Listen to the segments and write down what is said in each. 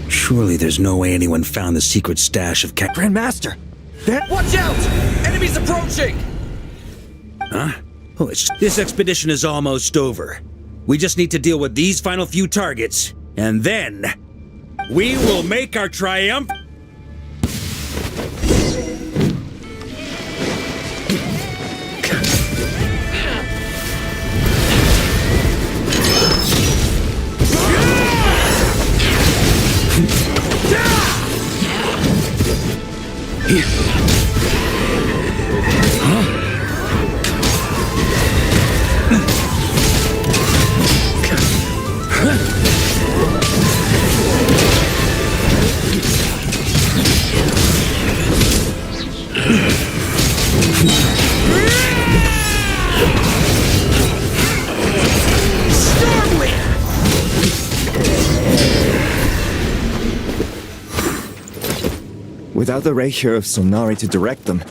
Surely there's no way anyone found the secret stash of Grandmaster! Watch out! Enemies approaching! Huh? Oh, this expedition is almost over. We just need to deal with these final few targets, and then we will make our triumph. Without the ratio of Sonari to direct them,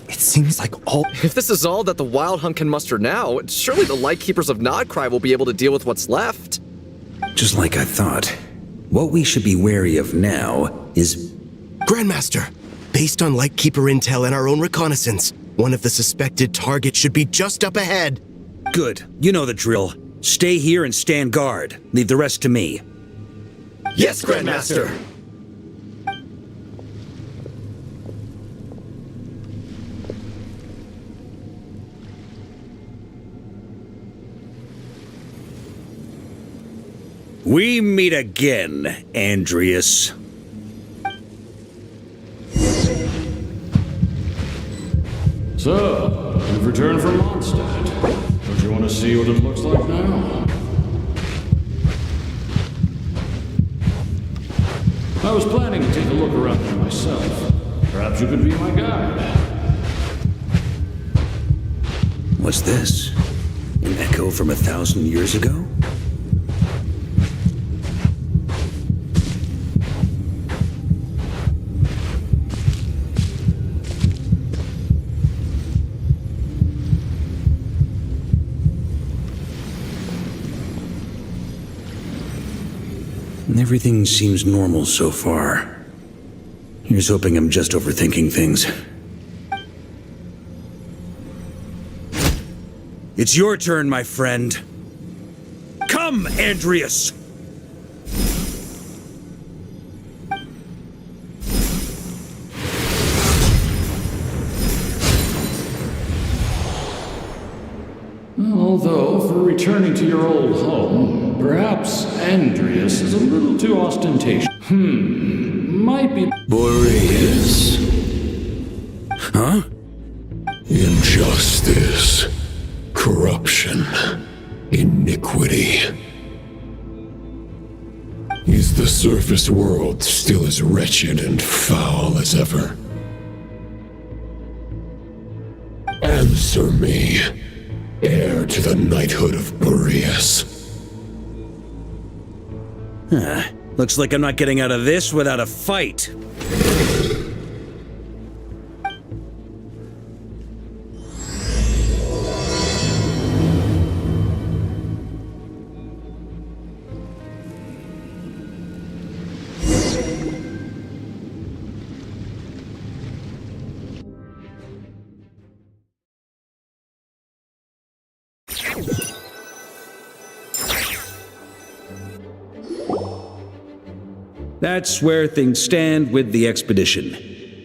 it seems like all— If this is all that the Wild Hunt can muster now, surely the Lightkeepers of Nodcry will be able to deal with what's left. Just like I thought. What we should be wary of now is— Grandmaster, based on Lightkeeper intel and our own reconnaissance, one of the suspected targets should be just up ahead. Good. You know the drill. Stay here and stand guard. Leave the rest to me. Yes, Grandmaster! We meet again, Andreas. So, you've returned from Mondstadt. Don't you want to see what it looks like now? I was planning to take a look around there myself. Perhaps you could be my guide. What's this? An echo from 1,000 years ago? Everything seems normal so far. Here's hoping I'm just overthinking things. It's your turn, my friend. Come, Andreas! Although, for returning to your old home, perhaps Andreas is a little too ostentatious. Might be— Boreas. Huh? Injustice. Corruption. Iniquity. Is the surface world still as wretched and foul as ever? Answer me, heir to the knighthood of Boreas. Looks like I'm not getting out of this without a fight. That's where things stand with the expedition.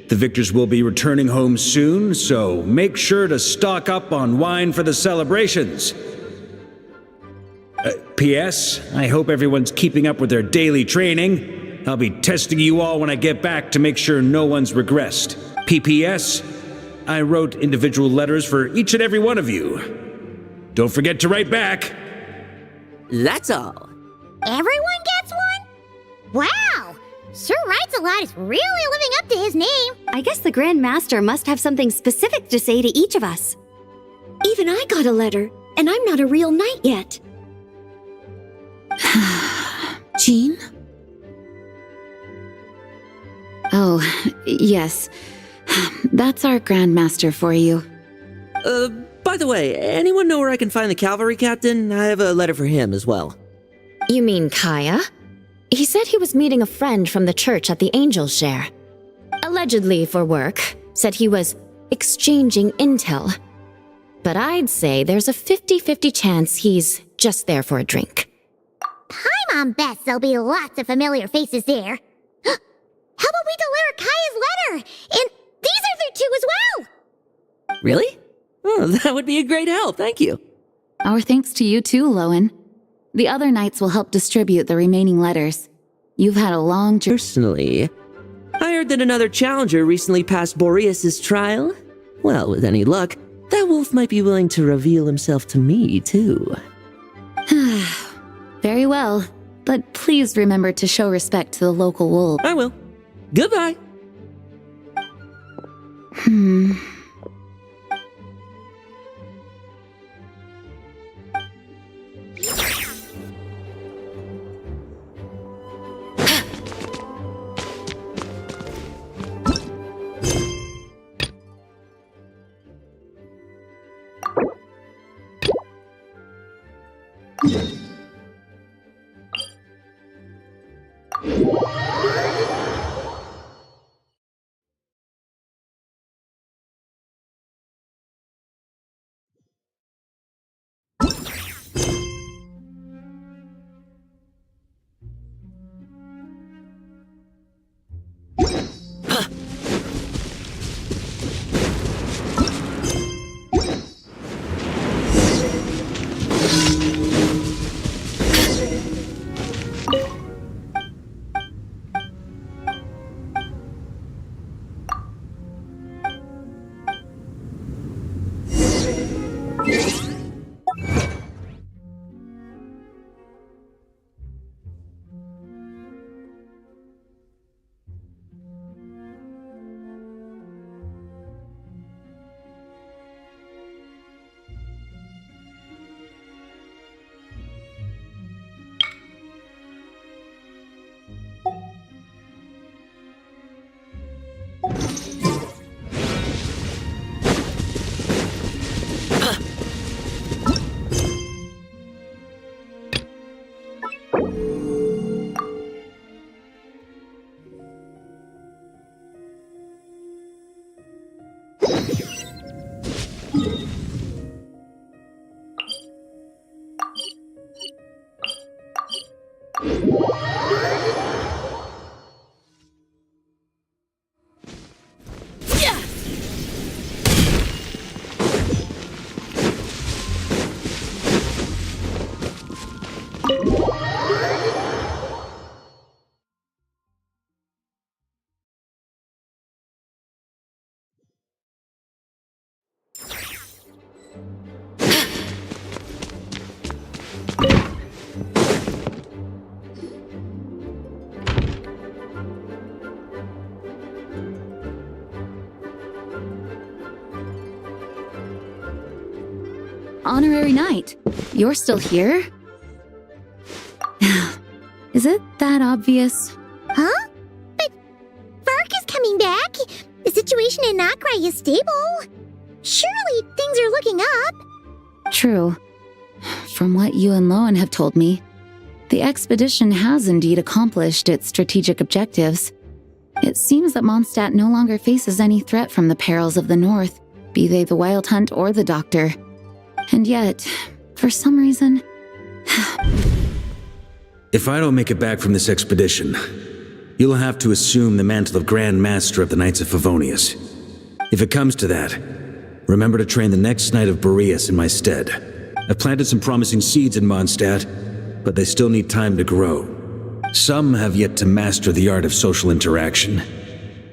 The victors will be returning home soon, so make sure to stock up on wine for the celebrations. P.S. I hope everyone's keeping up with their daily training. I'll be testing you all when I get back to make sure no one's regressed. P.P.S. I wrote individual letters for each and every one of you. Don't forget to write back. That's all. Everyone gets one? Wow! Sir Writes-A-Lot is really living up to his name. I guess the Grand Master must have something specific to say to each of us. Even I got a letter, and I'm not a real knight yet. Jean? Oh, yes. That's our Grandmaster for you. By the way, anyone know where I can find the cavalry captain? I have a letter for him as well. You mean Kaya? He said he was meeting a friend from the church at the Angel Share. Allegedly for work. Said he was exchanging intel. But I'd say there's a 50-50 chance he's just there for a drink. Hi, Mom Bess. There'll be lots of familiar faces there. How about we deliver Kaya's letter? And these are there too as well! Really? Oh, that would be a great help, thank you. Our thanks to you too, Lowen. The other knights will help distribute the remaining letters. You've had a long journey. Personally, I heard that another challenger recently passed Boreas' trial. Well, with any luck, that wolf might be willing to reveal himself to me, too. Very well, but please remember to show respect to the local wolves. I will. Goodbye. Honorary Knight, you're still here? Is it that obvious? Huh? But Varka's coming back. The situation in Nokrai is stable. Surely things are looking up. True. From what you and Lowen have told me, the expedition has indeed accomplished its strategic objectives. It seems that Mondstadt no longer faces any threat from the perils of the North, be they the Wild Hunt or the Doctor. And yet, for some reason... If I don't make it back from this expedition, you'll have to assume the mantle of Grand Master of the Knights of Favonius. If it comes to that, remember to train the next Knight of Boreas in my stead. I've planted some promising seeds in Mondstadt, but they still need time to grow. Some have yet to master the art of social interaction.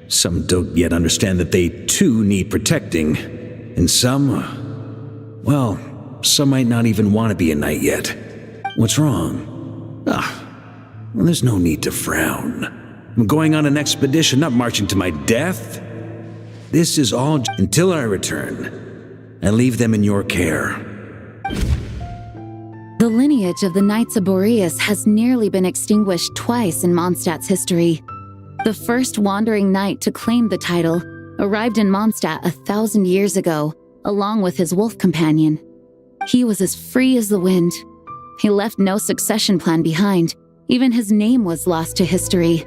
Some don't yet understand that they too need protecting. And some, well, some might not even want to be a knight yet. What's wrong? Well, there's no need to frown. I'm going on an expedition, not marching to my death. This is all until I return. I leave them in your care. The lineage of the Knights of Boreas has nearly been extinguished twice in Mondstadt's history. The first wandering knight to claim the title arrived in Mondstadt 1,000 years ago, along with his wolf companion. He was as free as the wind. He left no succession plan behind. Even his name was lost to history.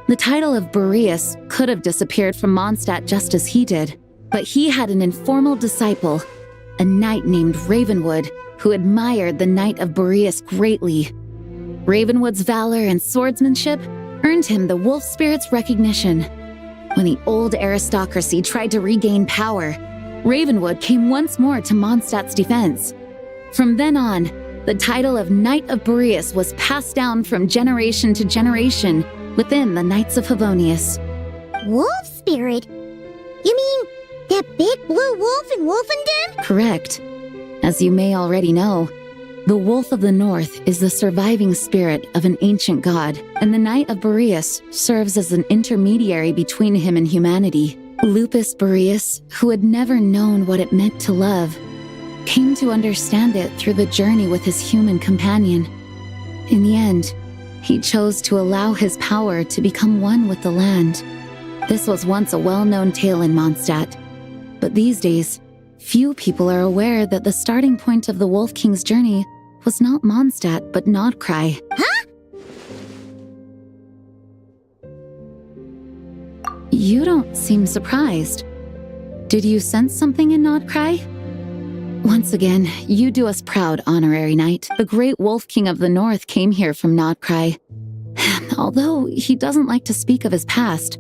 The title of Boreas could have disappeared from Mondstadt just as he did, but he had an informal disciple, a knight named Ravenwood, who admired the Knight of Boreas greatly. Ravenwood's valor and swordsmanship earned him the wolf spirit's recognition. When the old aristocracy tried to regain power, Ravenwood came once more to Mondstadt's defense. From then on, the title of Knight of Boreas was passed down from generation to generation within the Knights of Favonius. Wolf spirit? You mean that big blue wolf in Wolfenden? Correct. As you may already know, the Wolf of the North is the surviving spirit of an ancient god, and the Knight of Boreas serves as an intermediary between him and humanity. Lupus Boreas, who had never known what it meant to love, came to understand it through the journey with his human companion. In the end, he chose to allow his power to become one with the land. This was once a well-known tale in Mondstadt, but these days, few people are aware that the starting point of the Wolf King's journey was not Mondstadt, but Nodcry. Huh? You don't seem surprised. Did you sense something in Nodcry? Once again, you do us proud, Honorary Knight. The great Wolf King of the North came here from Nodcry. Although he doesn't like to speak of his past.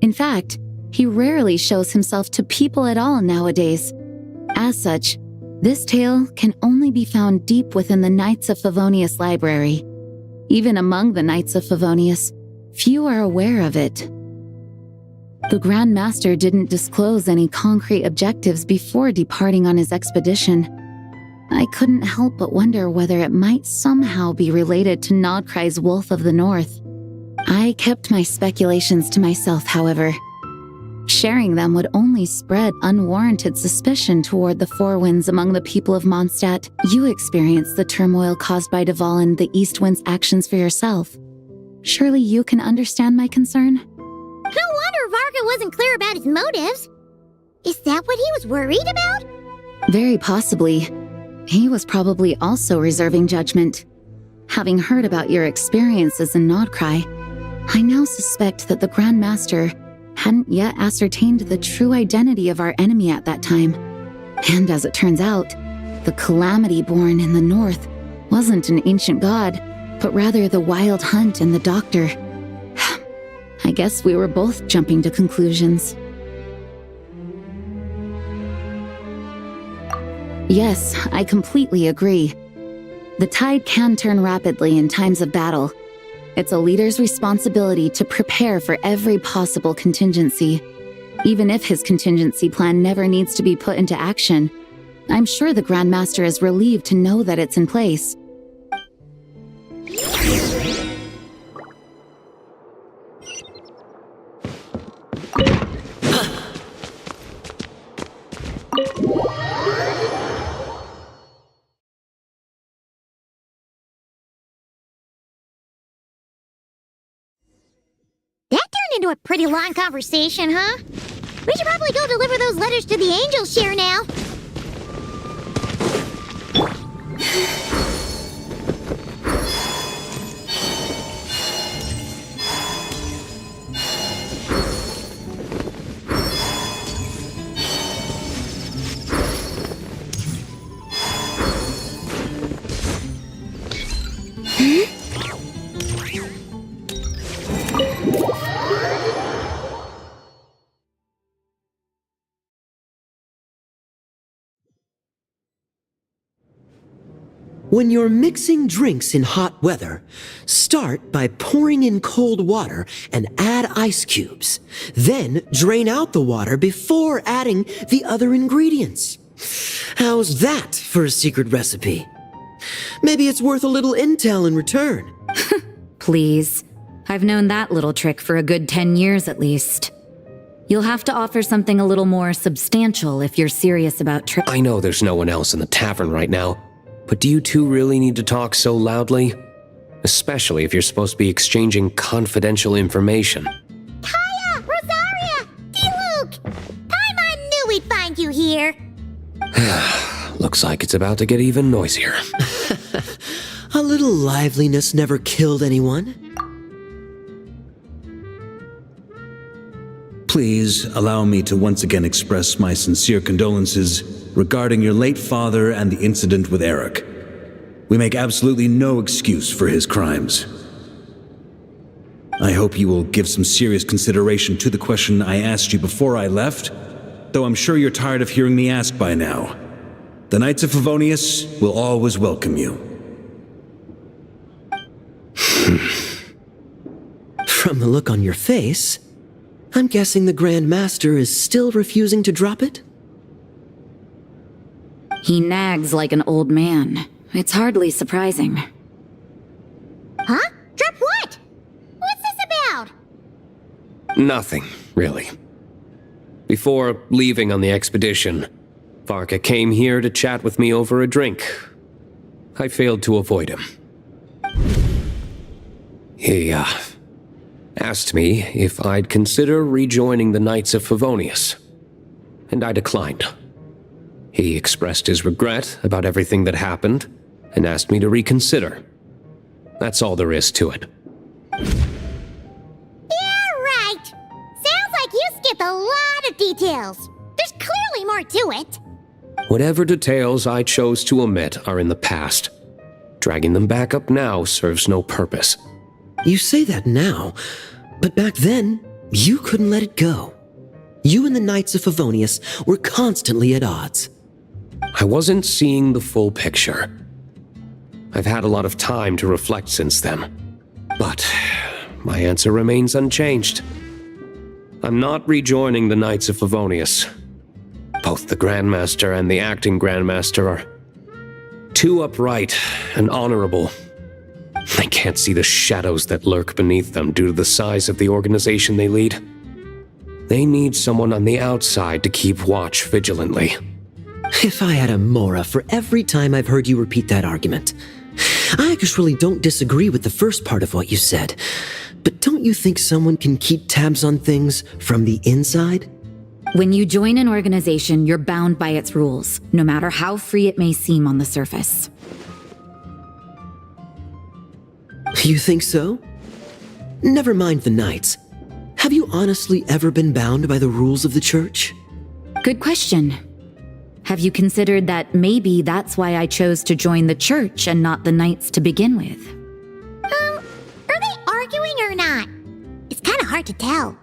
In fact, he rarely shows himself to people at all nowadays. As such, this tale can only be found deep within the Knights of Favonius library. Even among the Knights of Favonius, few are aware of it. The Grand Master didn't disclose any concrete objectives before departing on his expedition. I couldn't help but wonder whether it might somehow be related to Nodcry's Wolf of the North. I kept my speculations to myself, however. Sharing them would only spread unwarranted suspicion toward the Four Winds among the people of Mondstadt. You experienced the turmoil caused by Dvalin the East Wind's actions for yourself. Surely you can understand my concern? No wonder Varka wasn't clear about his motives. Is that what he was worried about? Very possibly. He was probably also reserving judgment. Having heard about your experiences in Nodcry, I now suspect that the Grand Master hadn't yet ascertained the true identity of our enemy at that time. And as it turns out, the Calamity born in the north wasn't an ancient god, but rather the Wild Hunt and the Doctor. I guess we were both jumping to conclusions. Yes, I completely agree. The tide can turn rapidly in times of battle. It's a leader's responsibility to prepare for every possible contingency. Even if his contingency plan never needs to be put into action, I'm sure the Grand Master is relieved to know that it's in place. Into a pretty long conversation, huh? We should probably go deliver those letters to the Angel Share now. When you're mixing drinks in hot weather, start by pouring in cold water and add ice cubes. Then drain out the water before adding the other ingredients. How's that for a secret recipe? Maybe it's worth a little intel in return. Please. I've known that little trick for a good 10 years at least. You'll have to offer something a little more substantial if you're serious about I know there's no one else in the tavern right now, but do you two really need to talk so loudly? Especially if you're supposed to be exchanging confidential information. Kaya! Rosaria! D-Luke! Looks like it's about to get even noisier. A little liveliness never killed anyone. Please allow me to once again express my sincere condolences regarding your late father and the incident with Eric. We make absolutely no excuse for his crimes. I hope you will give some serious consideration to the question I asked you before I left, though I'm sure you're tired of hearing me ask by now. The Knights of Favonius will always welcome you. From the look on your face, I'm guessing the Grand Master is still refusing to drop it? He nags like an old man. It's hardly surprising. Huh? Drop what? What's this about? Nothing, really. Before leaving on the expedition, Varka came here to chat with me over a drink. I failed to avoid him. He, asked me if I'd consider rejoining the Knights of Favonius, and I declined. He expressed his regret about everything that happened, and asked me to reconsider. That's all there is to it. Yeah, right. Sounds like you skipped a lot of details. There's clearly more to it. Whatever details I chose to omit are in the past. Dragging them back up now serves no purpose. You say that now, but back then, you couldn't let it go. You and the Knights of Favonius were constantly at odds. I wasn't seeing the full picture. I've had a lot of time to reflect since then. But my answer remains unchanged. I'm not rejoining the Knights of Favonius. Both the Grandmaster and the acting Grandmaster are too upright and honorable. I can't see the shadows that lurk beneath them due to the size of the organization they lead. They need someone on the outside to keep watch vigilantly. If I had a Mora for every time I've heard you repeat that argument. I actually don't disagree with the first part of what you said, but don't you think someone can keep tabs on things from the inside? When you join an organization, you're bound by its rules, no matter how free it may seem on the surface. You think so? Never mind the Knights. Have you honestly ever been bound by the rules of the Church? Good question. Have you considered that maybe that's why I chose to join the Church and not the Knights to begin with? Are they arguing or not? It's kind of hard to tell.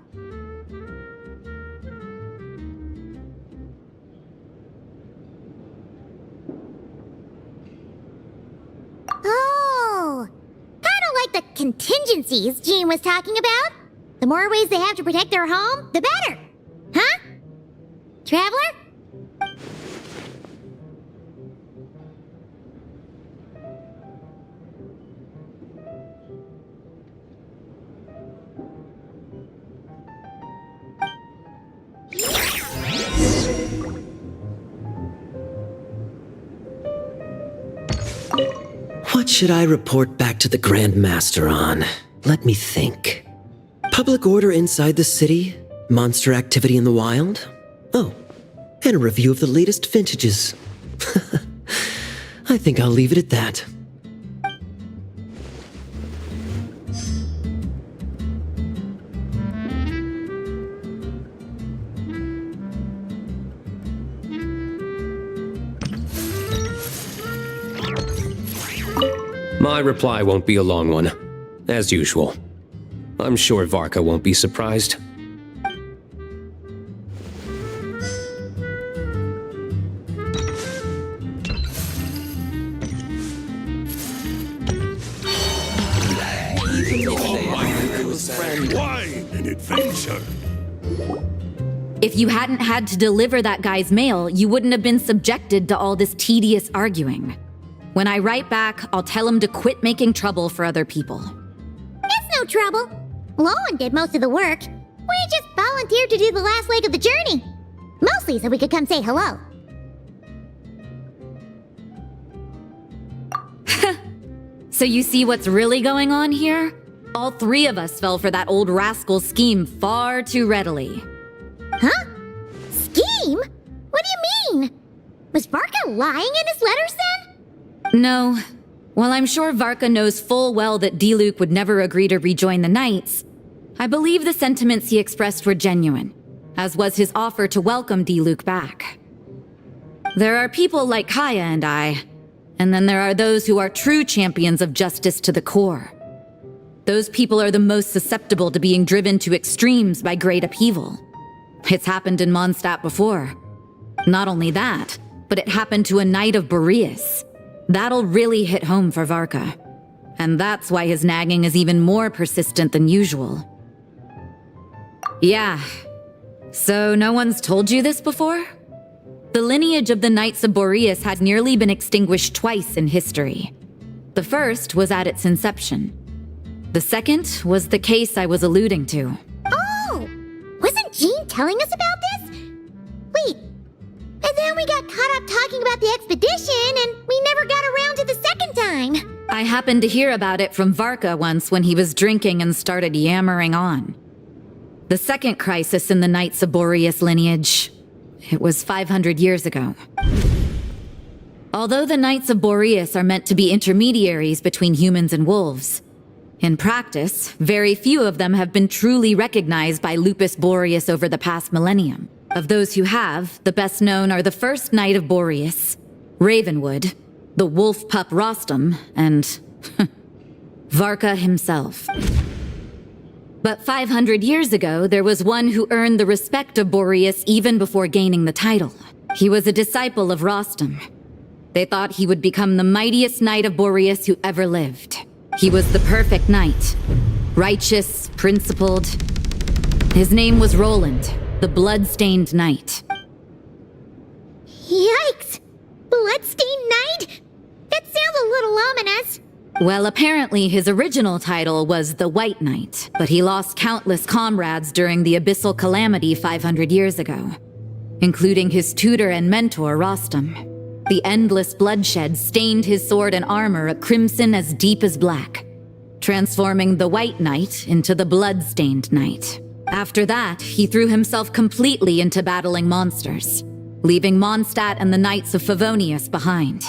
Oh, kind of like the contingencies Jean was talking about. The more ways they have to protect their home, the better. Huh? Traveler? What should I report back to the Grand Master on? Let me think. Public order inside the city? Monster activity in the wild? Oh, and a review of the latest vintages. I think I'll leave it at that. My reply won't be a long one, as usual. I'm sure Varka won't be surprised. Why an adventure? If you hadn't had to deliver that guy's mail, you wouldn't have been subjected to all this tedious arguing. When I write back, I'll tell him to quit making trouble for other people. It's no trouble. Lowen did most of the work. We just volunteered to do the last leg of the journey. Mostly so we could come say hello. So you see what's really going on here? All three of us fell for that old rascal's scheme far too readily. Huh? Scheme? What do you mean? Was Varka lying in his letters then? No. While I'm sure Varka knows full well that Diluc would never agree to rejoin the Knights, I believe the sentiments he expressed were genuine, as was his offer to welcome Diluc back. There are people like Kaya and I, and then there are those who are true champions of justice to the core. Those people are the most susceptible to being driven to extremes by great upheaval. It's happened in Mondstadt before. Not only that, but it happened to a Knight of Boreas. That'll really hit home for Varka. And that's why his nagging is even more persistent than usual. Yeah. So no one's told you this before? The lineage of the Knights of Boreas had nearly been extinguished twice in history. The first was at its inception. The second was the case I was alluding to. Oh! Wasn't Jean telling us about this? Wait. And then we got caught up talking about the expedition, and we never got around to the second time. I happened to hear about it from Varka once when he was drinking and started yammering on. The second crisis in the Knights of Boreas lineage. It was 500 years ago. Although the Knights of Boreas are meant to be intermediaries between humans and wolves, in practice, very few of them have been truly recognized by Lupus Boreas over the past millennium. Of those who have, the best known are the first Knight of Boreas, Ravenwood, the wolf pup Rostam, and Varka himself. But 500 years ago, there was one who earned the respect of Boreas even before gaining the title. He was a disciple of Rostam. They thought he would become the mightiest Knight of Boreas who ever lived. He was the perfect knight. Righteous, principled. His name was Roland, the Blood-Stained Knight. Yikes! Bloodstained Knight? That sounds a little ominous. Well, apparently his original title was the White Knight, but he lost countless comrades during the Abyssal Calamity 500 years ago, including his tutor and mentor, Rostam. The endless bloodshed stained his sword and armor a crimson as deep as black, transforming the White Knight into the Blood-Stained Knight. After that, he threw himself completely into battling monsters, leaving Mondstadt and the Knights of Favonius behind.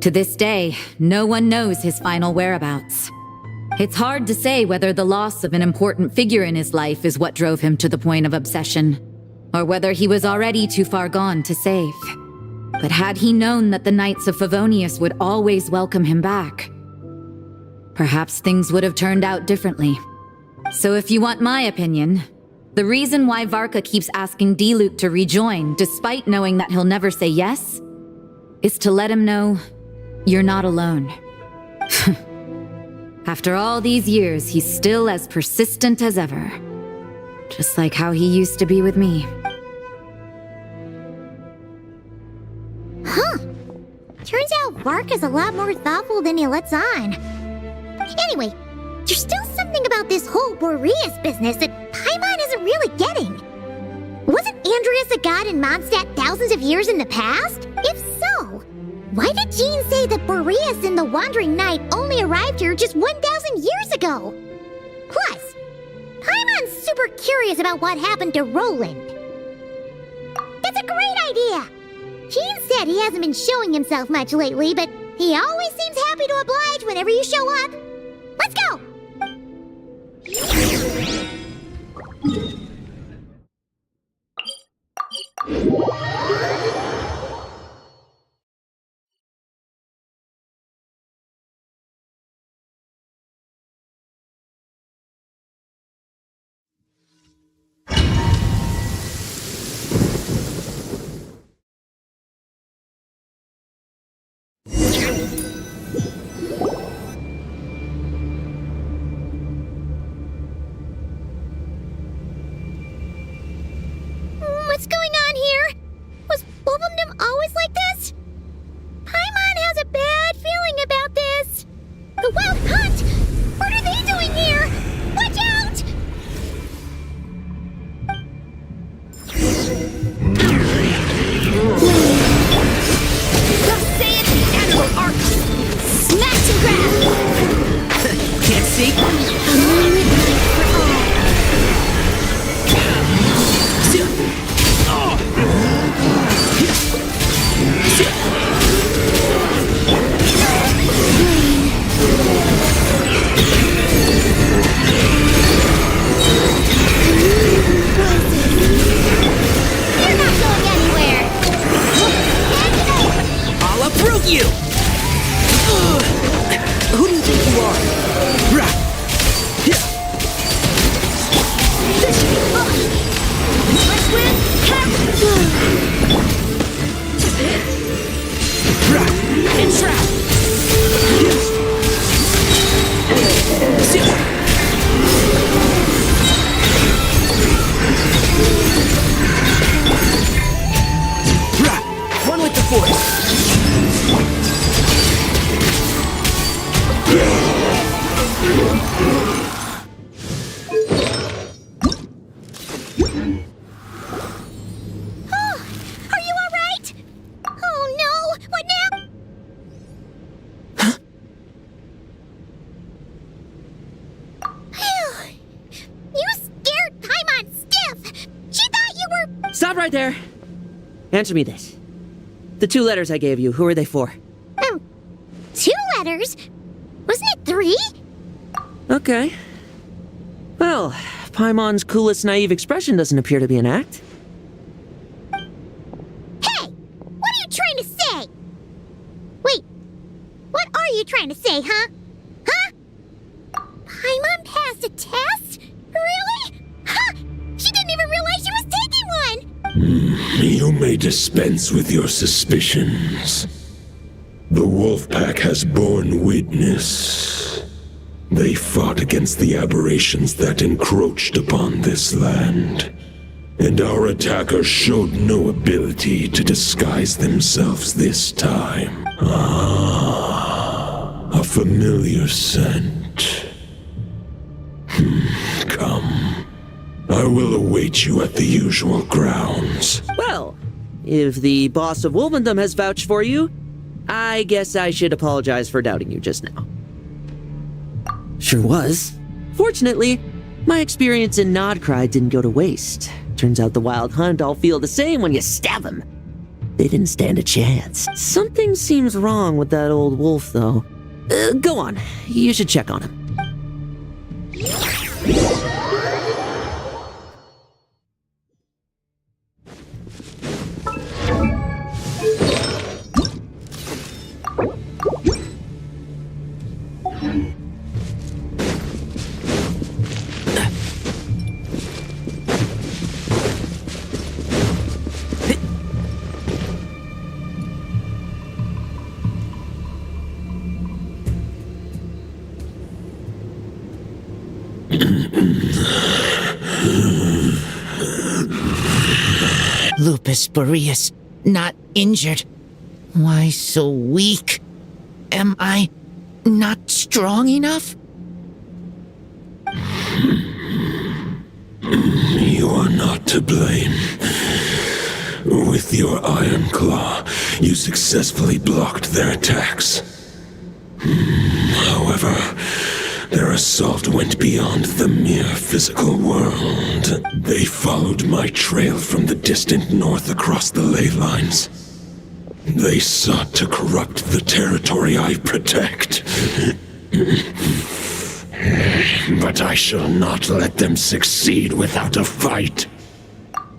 To this day, no one knows his final whereabouts. It's hard to say whether the loss of an important figure in his life is what drove him to the point of obsession, or whether he was already too far gone to save. But had he known that the Knights of Favonius would always welcome him back, perhaps things would have turned out differently. So if you want my opinion, the reason why Varka keeps asking Diluc to rejoin, despite knowing that he'll never say yes, is to let him know you're not alone. After all these years, he's still as persistent as ever. Just like how he used to be with me. Huh. Turns out Varka's a lot more thoughtful than he lets on. Anyway, there's still something about this whole Boreas business that Paimon isn't really getting. Wasn't Andreas a god in Mondstadt thousands of years in the past? If so, why did Jean say that Boreas and the Wandering Knight only arrived here just 1,000 years ago? Plus, Paimon's super curious about what happened to Roland. That's a great idea! Jean said he hasn't been showing himself much lately, but he always seems happy to oblige whenever you show up. Let's go! Stop right there. Answer me this. The 2 letters I gave you, who are they for? 2 letters? Wasn't it 3? Okay. Well, Paimon's coolest naive expression doesn't appear to be an act. Hey! What are you trying to say? Wait, what are you trying to say, huh? Huh? Paimon passed a test? Really? Huh! She didn't even realize she was taking one! You may dispense with your suspicions. The wolf pack has borne witness. They fought against the aberrations that encroached upon this land, and our attackers showed no ability to disguise themselves this time. A familiar scent. Come. I will await you at the usual grounds. Well, if the boss of Wolvendom has vouched for you, I guess I should apologize for doubting you just now. Sure was. Fortunately, my experience in Nodcry didn't go to waste. Turns out the Wild Hunt all feel the same when you stab them. They didn't stand a chance. Something seems wrong with that old wolf, though. Go on. You should check on him. Lupus Boreas, not injured. Why so weak? Am I not strong enough? You are not to blame. With your Iron Claw, you successfully blocked their attacks. However, their assault went beyond the mere physical world. They followed my trail from the distant north across the ley lines. They sought to corrupt the territory I protect. But I shall not let them succeed without a fight.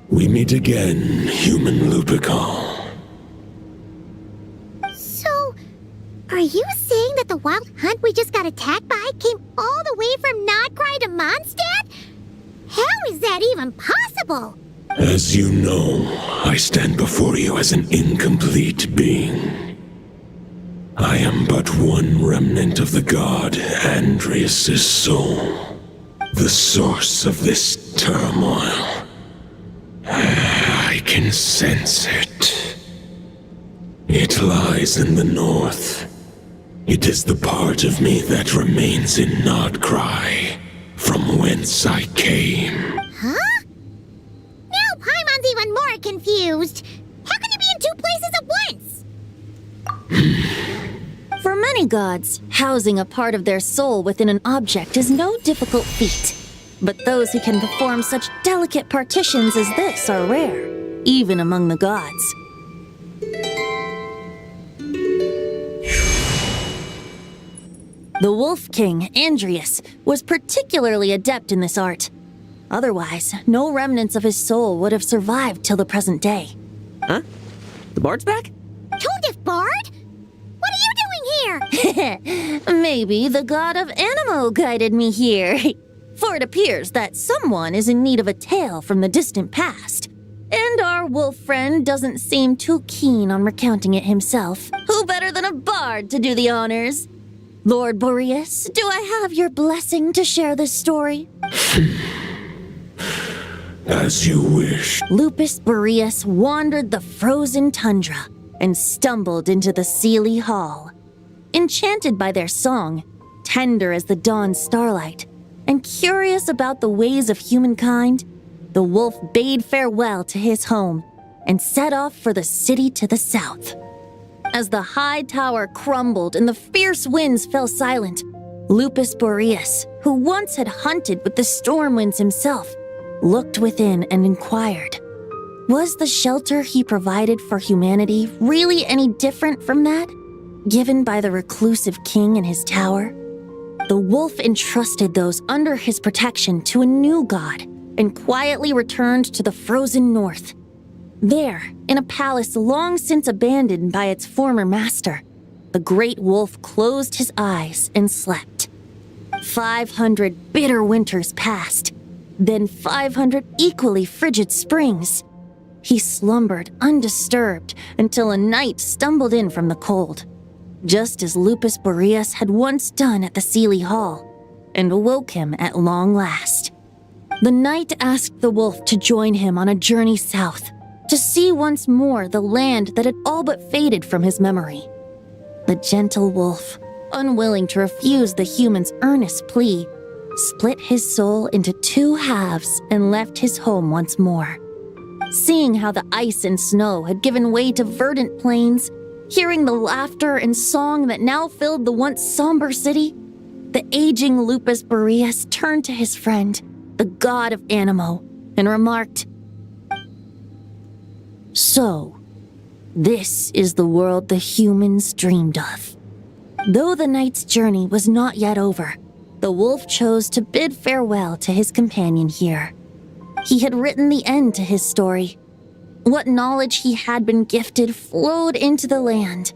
We meet again, human Lupical. So, are you saying that the Wild Hunt we just got attacked by came all the way from Nodcry to Mondstadt? How is that even possible? As you know, I stand before you as an incomplete being. I am but one remnant of the god Andreas' soul, the source of this turmoil. I can sense it. It lies in the north. It is the part of me that remains in Nodcry, from whence I came. Huh? Now Paimon's even more confused. How can you be in 2 places at once? For many gods, housing a part of their soul within an object is no difficult feat. But those who can perform such delicate partitions as this are rare, even among the gods. The Wolf King, Andreas, was particularly adept in this art. Otherwise, no remnants of his soul would have survived till the present day. Huh? The bard's back? Tone Bard? What are you doing here? Maybe the god of Animo guided me here. For it appears that someone is in need of a tale from the distant past. And our wolf friend doesn't seem too keen on recounting it himself. Who better than a bard to do the honors? Lord Boreas, do I have your blessing to share this story? As you wish. Lupus Boreas wandered the frozen tundra and stumbled into the Seelie Hall. Enchanted by their song, tender as the dawn starlight, and curious about the ways of humankind, the wolf bade farewell to his home and set off for the city to the south. As the high tower crumbled and the fierce winds fell silent, Lupus Boreas, who once had hunted with the storm winds himself, looked within and inquired, Was the shelter he provided for humanity really any different from that given by the reclusive king in his tower? The wolf entrusted those under his protection to a new god and quietly returned to the frozen north. There, in a palace long since abandoned by its former master, the great wolf closed his eyes and slept. 500 bitter winters passed, then 500 equally frigid springs. He slumbered undisturbed until a knight stumbled in from the cold, just as Lupus Boreas had once done at the Seelie Hall, and awoke him at long last. The knight asked the wolf to join him on a journey south, to see once more the land that had all but faded from his memory. The gentle wolf, unwilling to refuse the human's earnest plea, split his soul into two halves and left his home once more. Seeing how the ice and snow had given way to verdant plains, hearing the laughter and song that now filled the once somber city, the aging Lupus Boreas turned to his friend, the god of Animo, and remarked, "So, this is the world the humans dreamed of." Though the knight's journey was not yet over, the wolf chose to bid farewell to his companion here. He had written the end to his story. What knowledge he had been gifted flowed into the land.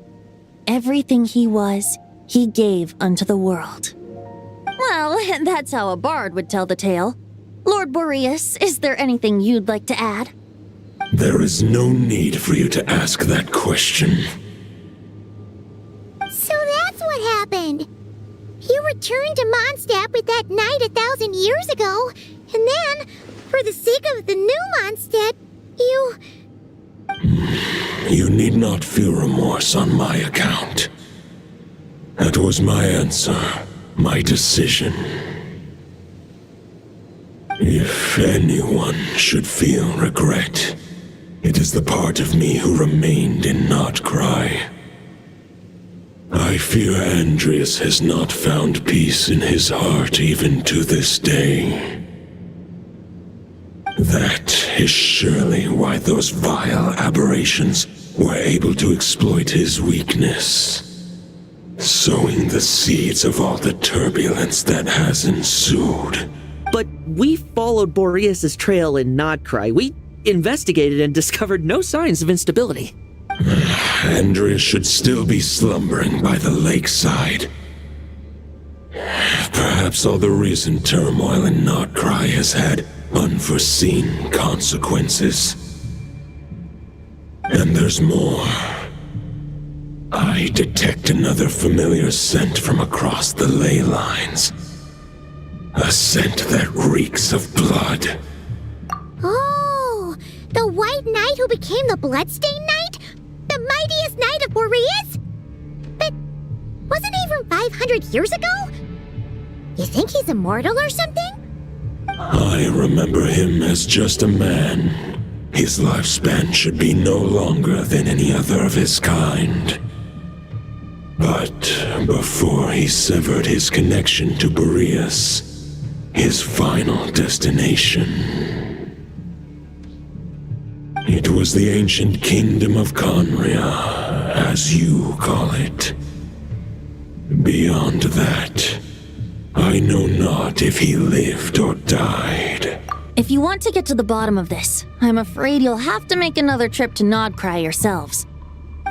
Everything he was, he gave unto the world. Well, that's how a bard would tell the tale. Lord Boreas, is there anything you'd like to add? There is no need for you to ask that question. So that's what happened. You returned to Mondstadt with that knight 1,000 years ago, and then, for the sake of the new Mondstadt, you... You need not feel remorse on my account. That was my answer, my decision. If anyone should feel regret, it is the part of me who remained in Notcry. I fear Andreas has not found peace in his heart even to this day. That is surely why those vile aberrations were able to exploit his weakness, sowing the seeds of all the turbulence that has ensued. But we followed Boreas' trail in Nodcry. We investigated and discovered no signs of instability. Andreas should still be slumbering by the lakeside. Perhaps all the recent turmoil in Nodcry has had unforeseen consequences. And there's more. I detect another familiar scent from across the ley lines. A scent that reeks of blood. Oh, the White Knight who became the Bloodstained Knight? The mightiest knight of Boreas? But wasn't he from 500 years ago? You think he's immortal or something? I remember him as just a man. His lifespan should be no longer than any other of his kind. But before he severed his connection to Boreas, his final destination, it was the ancient kingdom of Conria, as you call it. Beyond that, I know not if he lived or died. If you want to get to the bottom of this, I'm afraid you'll have to make another trip to Nodcry yourselves.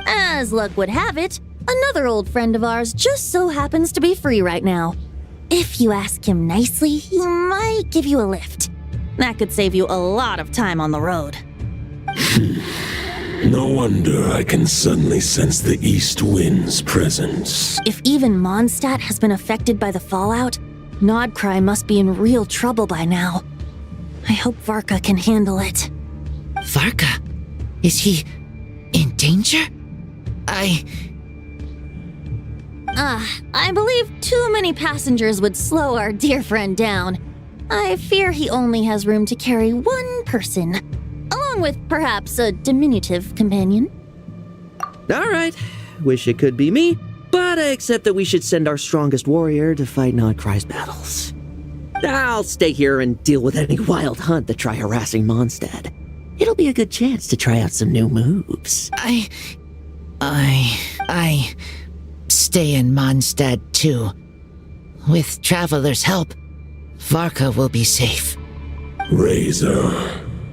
As luck would have it, another old friend of ours just so happens to be free right now. If you ask him nicely, he might give you a lift. That could save you a lot of time on the road. No wonder I can suddenly sense the east wind's presence. If even Mondstadt has been affected by the fallout, Nodcry must be in real trouble by now. I hope Varka can handle it. Varka? Is he in danger? I believe too many passengers would slow our dear friend down. I fear he only has room to carry one person, along with perhaps a diminutive companion. All right. Wish it could be me, but I accept that we should send our strongest warrior to fight Nodcry's battles. I'll stay here and deal with any wild hunt that try harassing Mondstadt. it'll be a good chance to try out some new moves. I stay in Mondstadt too. With Traveler's help, Varka will be safe. Razor,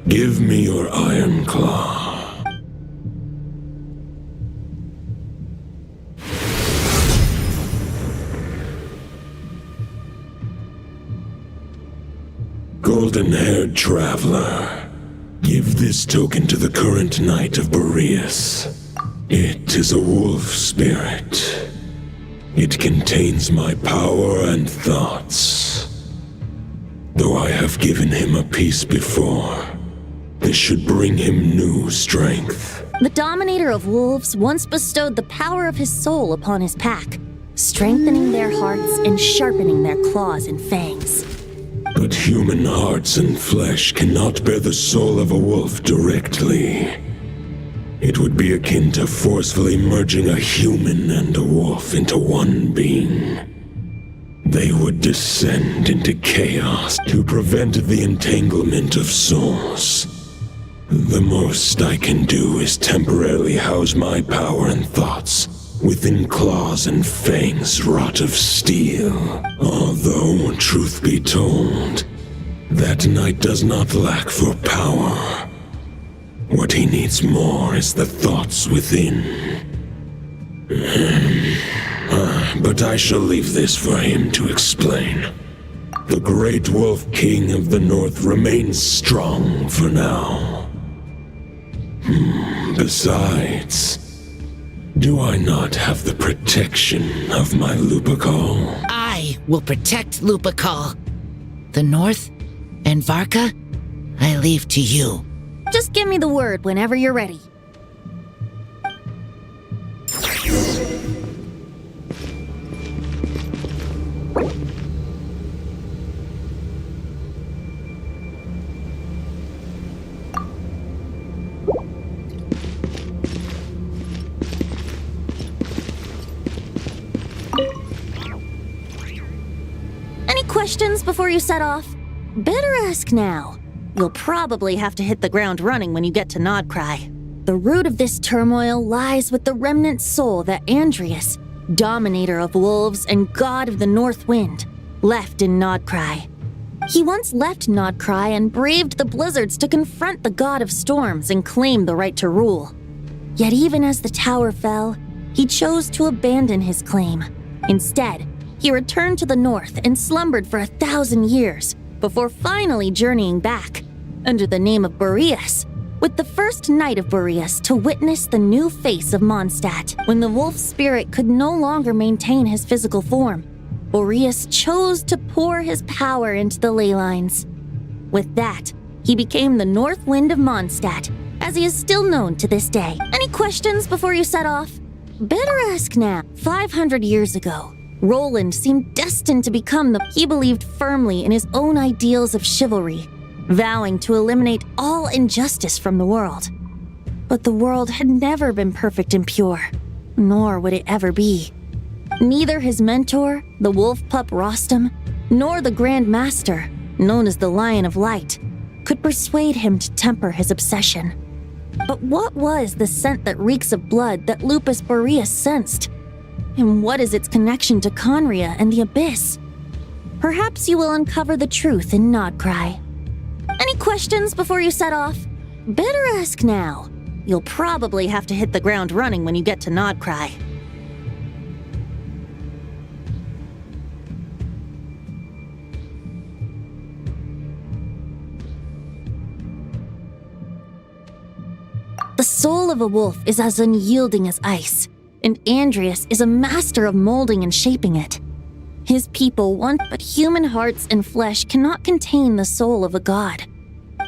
give me your Iron Claw. Golden-haired traveler, give this token to the current knight of Boreas. It is a wolf spirit. It contains my power and thoughts. Though I have given him a piece before, this should bring him new strength. The Dominator of Wolves once bestowed the power of his soul upon his pack, strengthening their hearts and sharpening their claws and fangs. But human hearts and flesh cannot bear the soul of a wolf directly. It would be akin to forcefully merging a human and a wolf into one being. They would descend into chaos to prevent the entanglement of souls. The most I can do is temporarily house my power and thoughts within claws and fangs wrought of steel. Although, truth be told, that knight does not lack for power. What he needs more is the thoughts within. But I shall leave this for him to explain. The Great Wolf King of the North remains strong for now. Besides, do I not have the protection of my Lupacol? I will protect Lupacol. The North and Varka, I leave to you. Just give me the word whenever you're ready. Any questions before you set off? Better ask now. You'll probably have to hit the ground running when you get to Nodcry. The root of this turmoil lies with the remnant soul that Andrias, Dominator of Wolves and God of the North Wind, left in Nodcry. He once left Nodcry and braved the blizzards to confront the God of Storms and claim the right to rule. Yet even as the tower fell, he chose to abandon his claim. Instead, he returned to the north and slumbered for 1,000 years before finally journeying back, under the name of Boreas, with the first Knight of Boreas to witness the new face of Mondstadt. When the wolf spirit could no longer maintain his physical form, Boreas chose to pour his power into the ley lines. With that, he became the North Wind of Mondstadt, as he is still known to this day. Any questions before you set off? Better ask now. 500 years ago, Roland seemed destined to become the... He believed firmly in his own ideals of chivalry, vowing to eliminate all injustice from the world. But the world had never been perfect and pure, nor would it ever be. Neither his mentor, the wolf pup Rostam, nor the Grand Master, known as the Lion of Light, could persuade him to temper his obsession. But what was the scent that reeks of blood that Lupus Boreas sensed? And what is its connection to Conria and the Abyss? Perhaps you will uncover the truth in Nodcry. Any questions before you set off? Better ask now. You'll probably have to hit the ground running when you get to Nodcry. The soul of a wolf is as unyielding as ice, and Andrias is a master of molding and shaping it. His people want, but human hearts and flesh cannot contain the soul of a god.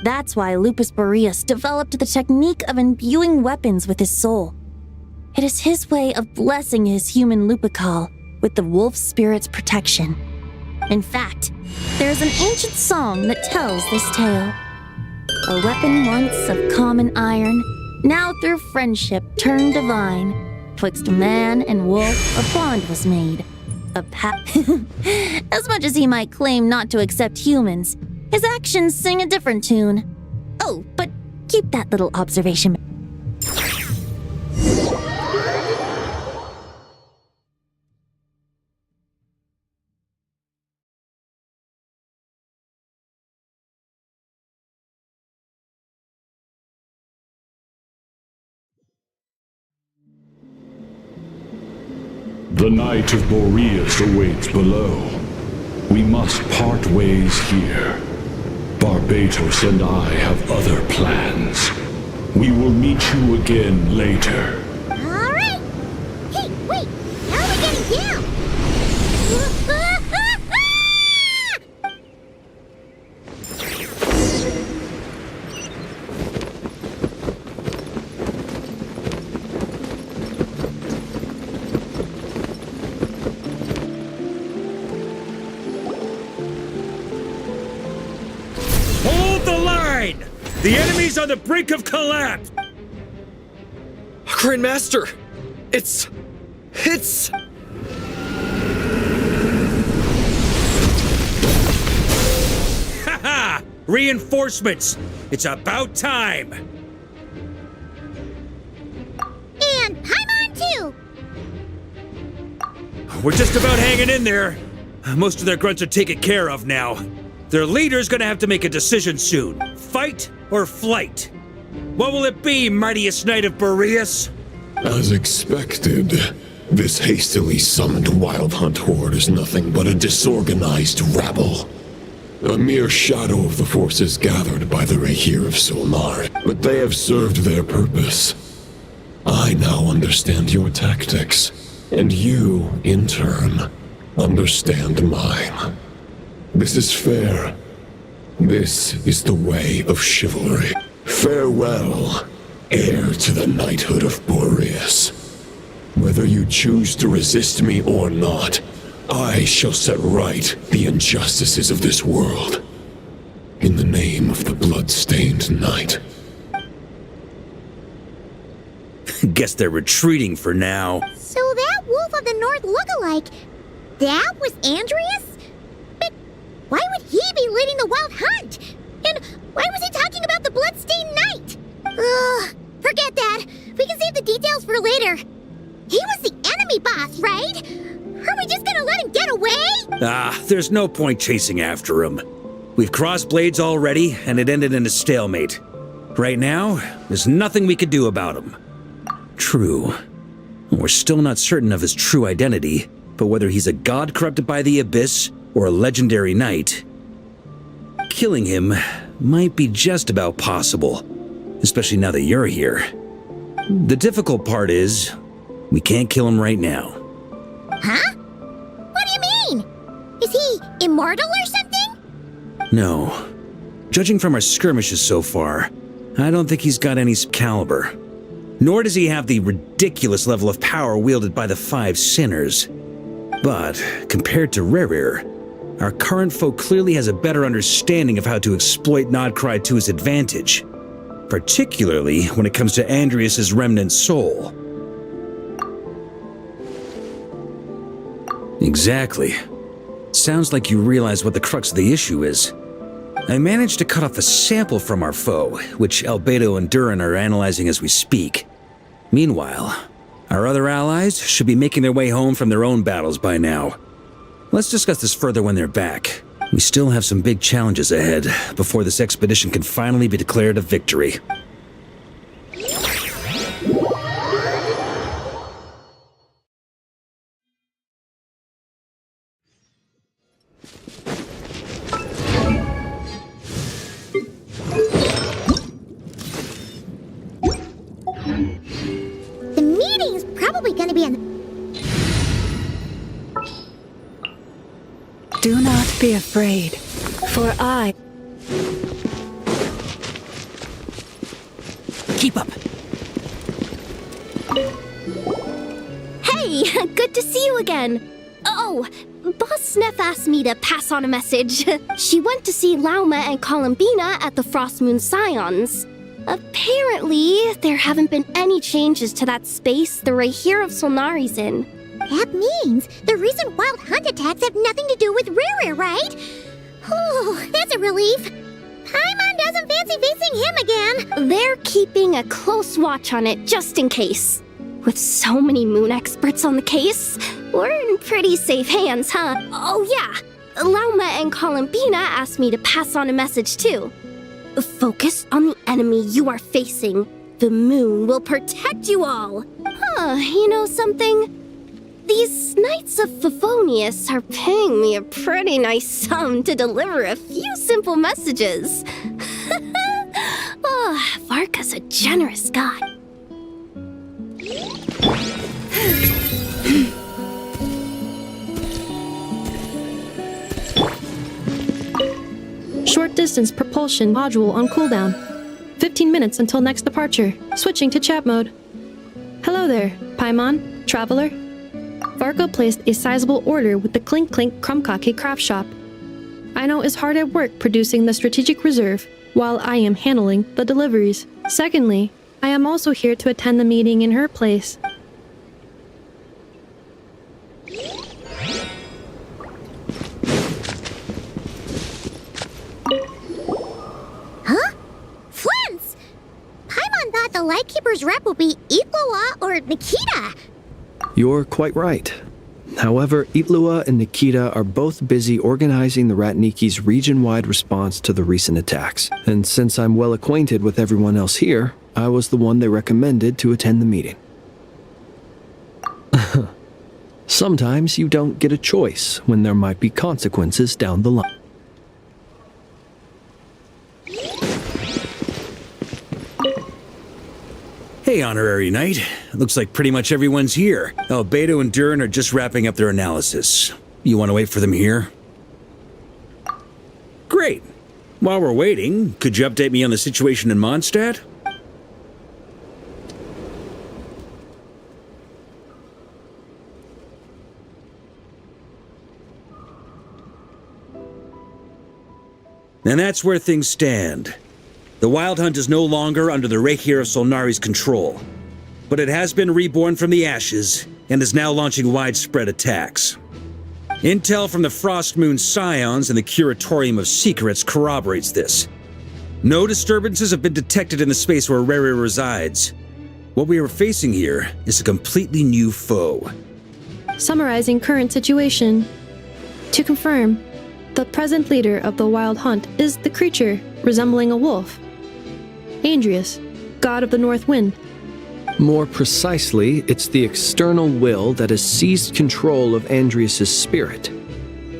That's why Lupus Boreas developed the technique of imbuing weapons with his soul. It is his way of blessing his human Lupacol with the wolf spirit's protection. In fact, there is an ancient song that tells this tale. A weapon once of common iron, now through friendship turned divine. 'Twixt man and wolf a bond was made. As much as he might claim not to accept humans, his actions sing a different tune. Oh, but Keep that little observation. The Knight of Boreas awaits below. We must part ways here. Barbatos and I have other plans. We will meet you again later. Alright! Hey, wait! How are we getting down? Hold the line! The enemy's on the brink of collapse! Grandmaster! It's... Haha! Reinforcements! It's about time! And Paimon too! We're just about hanging in there. Most of their grunts are taken care of now. Their leader's gonna have to make a decision soon. Fight or flight? What will it be, mightiest knight of Boreas? As expected, this hastily summoned Wild Hunt horde is nothing but a disorganized rabble. A mere shadow of the forces gathered by the Rahir of Solnar, but they have served their purpose. I now understand your tactics, and you, in turn, understand mine. This is fair. This is the way of chivalry. Farewell, heir to the knighthood of Boreas. Whether you choose to resist me or not, I shall set right the injustices of this world. In the name of the blood-stained knight. Guess they're retreating for now. So that Wolf of the North look-alike, that was Andreas? But why would he be leading the Wild Hunt? And why was he talking about the Bloodstained Knight? Ugh, forget that. We can save the details for later. He was the enemy boss, right? Are we just gonna let him get away? There's no point chasing after him. We've crossed blades already, and it ended in a stalemate. Right now, there's nothing we could do about him. True. We're still not certain of his true identity, but whether he's a god corrupted by the Abyss or a legendary knight, killing him might be just about possible, especially now that you're here. The difficult part is, we can't kill him right now. Huh? What do you mean? Is he immortal or something? No. Judging from our skirmishes so far, I don't think he's got any caliber. Nor does he have the ridiculous level of power wielded by the Five Sinners. But, compared to Rerir, our current foe clearly has a better understanding of how to exploit Nodcry to his advantage, particularly when it comes to Andreas' remnant soul. Exactly. Sounds like you realize what the crux of the issue is. I managed to cut off a sample from our foe, which Albedo and Durin are analyzing as we speak. Meanwhile, our other allies should be making their way home from their own battles by now. Let's discuss this further when they're back. We still have some big challenges ahead before this expedition can finally be declared a victory. The meeting's probably gonna be on... Do not be afraid, for I... Keep up! Hey, good to see you again. Oh, Boss Sneff asked me to pass on a message. She went to see Lauma and Columbina at the Frost Moon Scions. Apparently, there haven't been any changes to that space the Rahir of Solnari's in. That means the recent Wild Hunt attacks have nothing to do with Rerir, right? Oh, that's a relief. Paimon doesn't fancy facing him again. They're keeping a close watch on it just in case. With so many moon experts on the case, we're in pretty safe hands, huh? Oh yeah, Lauma and Columbina asked me to pass on a message too. Focus on the enemy you are facing. The moon will protect you all. You know something? These Knights of Favonius are paying me a pretty nice sum to deliver a few simple messages. Varka's a generous guy. Short distance propulsion module on cooldown. 15 minutes until next departure. Switching to chat mode. Hello there, Paimon, traveler. Varka placed a sizable order with the Clink Clink Krumkake craft shop. Aino is hard at work producing the strategic reserve, while I am handling the deliveries. Secondly, I am also here to attend the meeting in her place. Huh? Flint's! Paimon thought the Lightkeeper's rep would be Itlua or Nikita. You're quite right. However, Itlua and Nikita are both busy organizing the Ratniki's region-wide response to the recent attacks. And since I'm well acquainted with everyone else here, I was the one they recommended to attend the meeting. Sometimes you don't get a choice when there might be consequences down the line. Hey, Honorary Knight. Looks like pretty much everyone's here. Beto and Durin are just wrapping up their analysis. You want to wait for them here? Great. While we're waiting, could you update me on the situation in Mondstadt? And that's where things stand. The Wild Hunt is no longer under the Reikir of Solnari's control, but it has been reborn from the ashes and is now launching widespread attacks. Intel from the Frostmoon Scions and the Curatorium of Secrets corroborates this. No disturbances have been detected in the space where Rere resides. What we are facing here is a completely new foe. Summarizing current situation. To confirm, the present leader of the Wild Hunt is the creature resembling a wolf. Andrius, god of the North Wind. More precisely, it's the external will that has seized control of Andrius' spirit,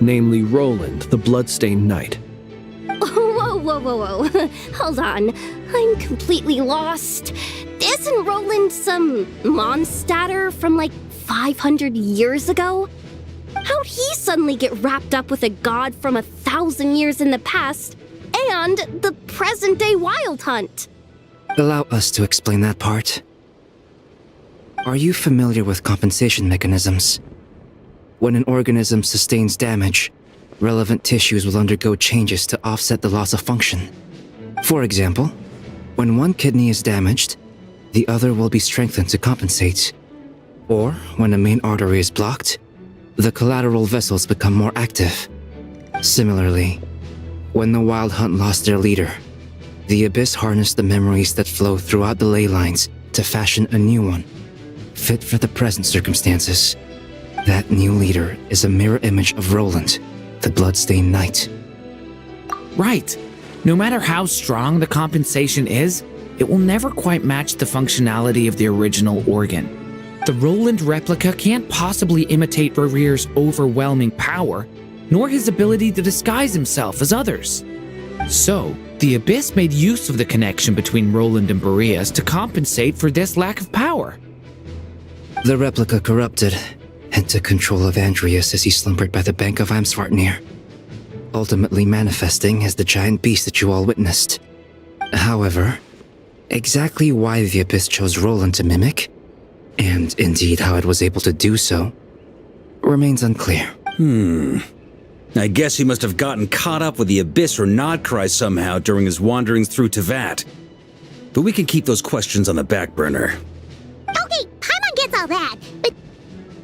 namely Roland, the Bloodstained Knight. Whoa. Hold on. I'm completely lost. Isn't Roland some Mondstadter from like 500 years ago? How'd he suddenly get wrapped up with a god from 1,000 years in the past and the present-day Wild Hunt? Allow us to explain that part. Are you familiar with compensation mechanisms? When an organism sustains damage, relevant tissues will undergo changes to offset the loss of function. For example, when one kidney is damaged, the other will be strengthened to compensate. Or, when a main artery is blocked, the collateral vessels become more active. Similarly, when the Wild Hunt lost their leader, the Abyss harnessed the memories that flow throughout the ley lines to fashion a new one, fit for the present circumstances. That new leader is a mirror image of Roland, the Bloodstained Knight. Right. No matter how strong the compensation is, it will never quite match the functionality of the original organ. The Roland replica can't possibly imitate Rere's overwhelming power, nor his ability to disguise himself as others. So, the Abyss made use of the connection between Roland and Boreas to compensate for this lack of power. The replica corrupted and took control of Andrius as he slumbered by the bank of Amsvartnir, ultimately manifesting as the giant beast that you all witnessed. However, exactly why the Abyss chose Roland to mimic, and indeed how it was able to do so, remains unclear. I guess he must have gotten caught up with the Abyss or Nodcry somehow during his wanderings through Tevat. But we can keep those questions on the back burner. Okay, Paimon gets all that, but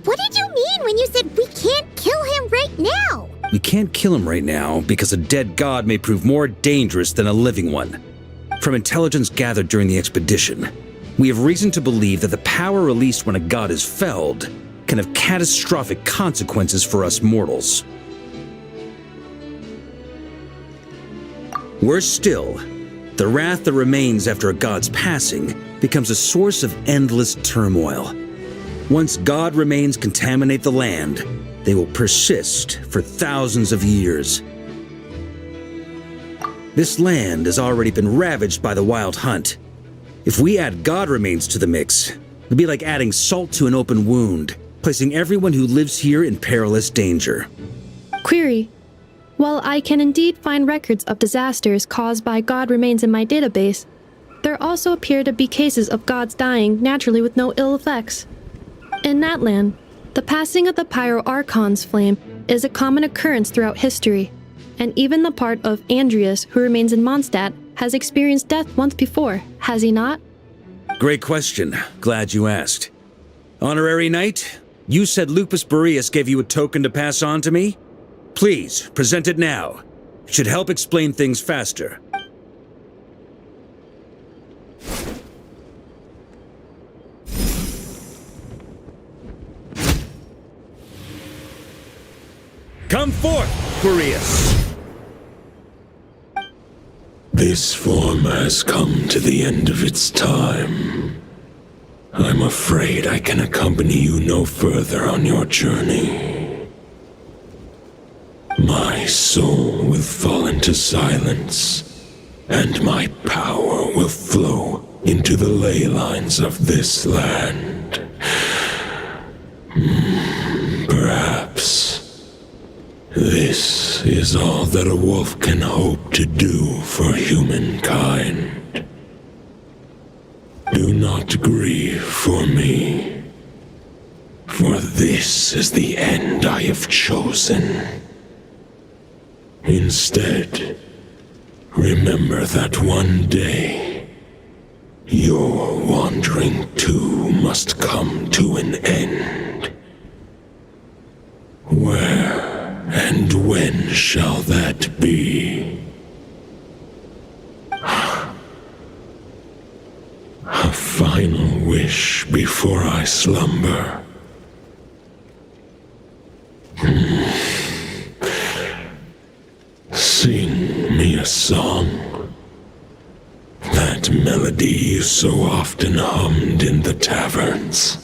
what did you mean when you said we can't kill him right now? We can't kill him right now because a dead god may prove more dangerous than a living one. From intelligence gathered during the expedition, we have reason to believe that the power released when a god is felled can have catastrophic consequences for us mortals. Worse still, the wrath that remains after a god's passing becomes a source of endless turmoil. Once god remains contaminate the land, they will persist for thousands of years. This land has already been ravaged by the wild hunt. If we add god remains to the mix, it'd be like adding salt to an open wound, placing everyone who lives here in perilous danger. Query. While I can indeed find records of disasters caused by god remains in my database, there also appear to be cases of gods dying naturally with no ill effects. In that land, the passing of the Pyro-Archon's flame is a common occurrence throughout history, and even the part of Andreas who remains in Mondstadt has experienced death once before, has he not? Great question. Glad you asked. Honorary Knight, you said Lupus Boreas gave you a token to pass on to me? Please, present it now. It should help explain things faster. Come forth, Boreas! This form has come to the end of its time. I'm afraid I can accompany you no further on your journey. My soul will fall into silence, and my power will flow into the ley lines of this land. Perhaps this is all that a wolf can hope to do for humankind. Do not grieve for me, for this is the end I have chosen. Instead, remember that one day, your wandering too must come to an end. Where and when shall that be? A final wish before I slumber. Sing me a song. That melody you so often hummed in the taverns.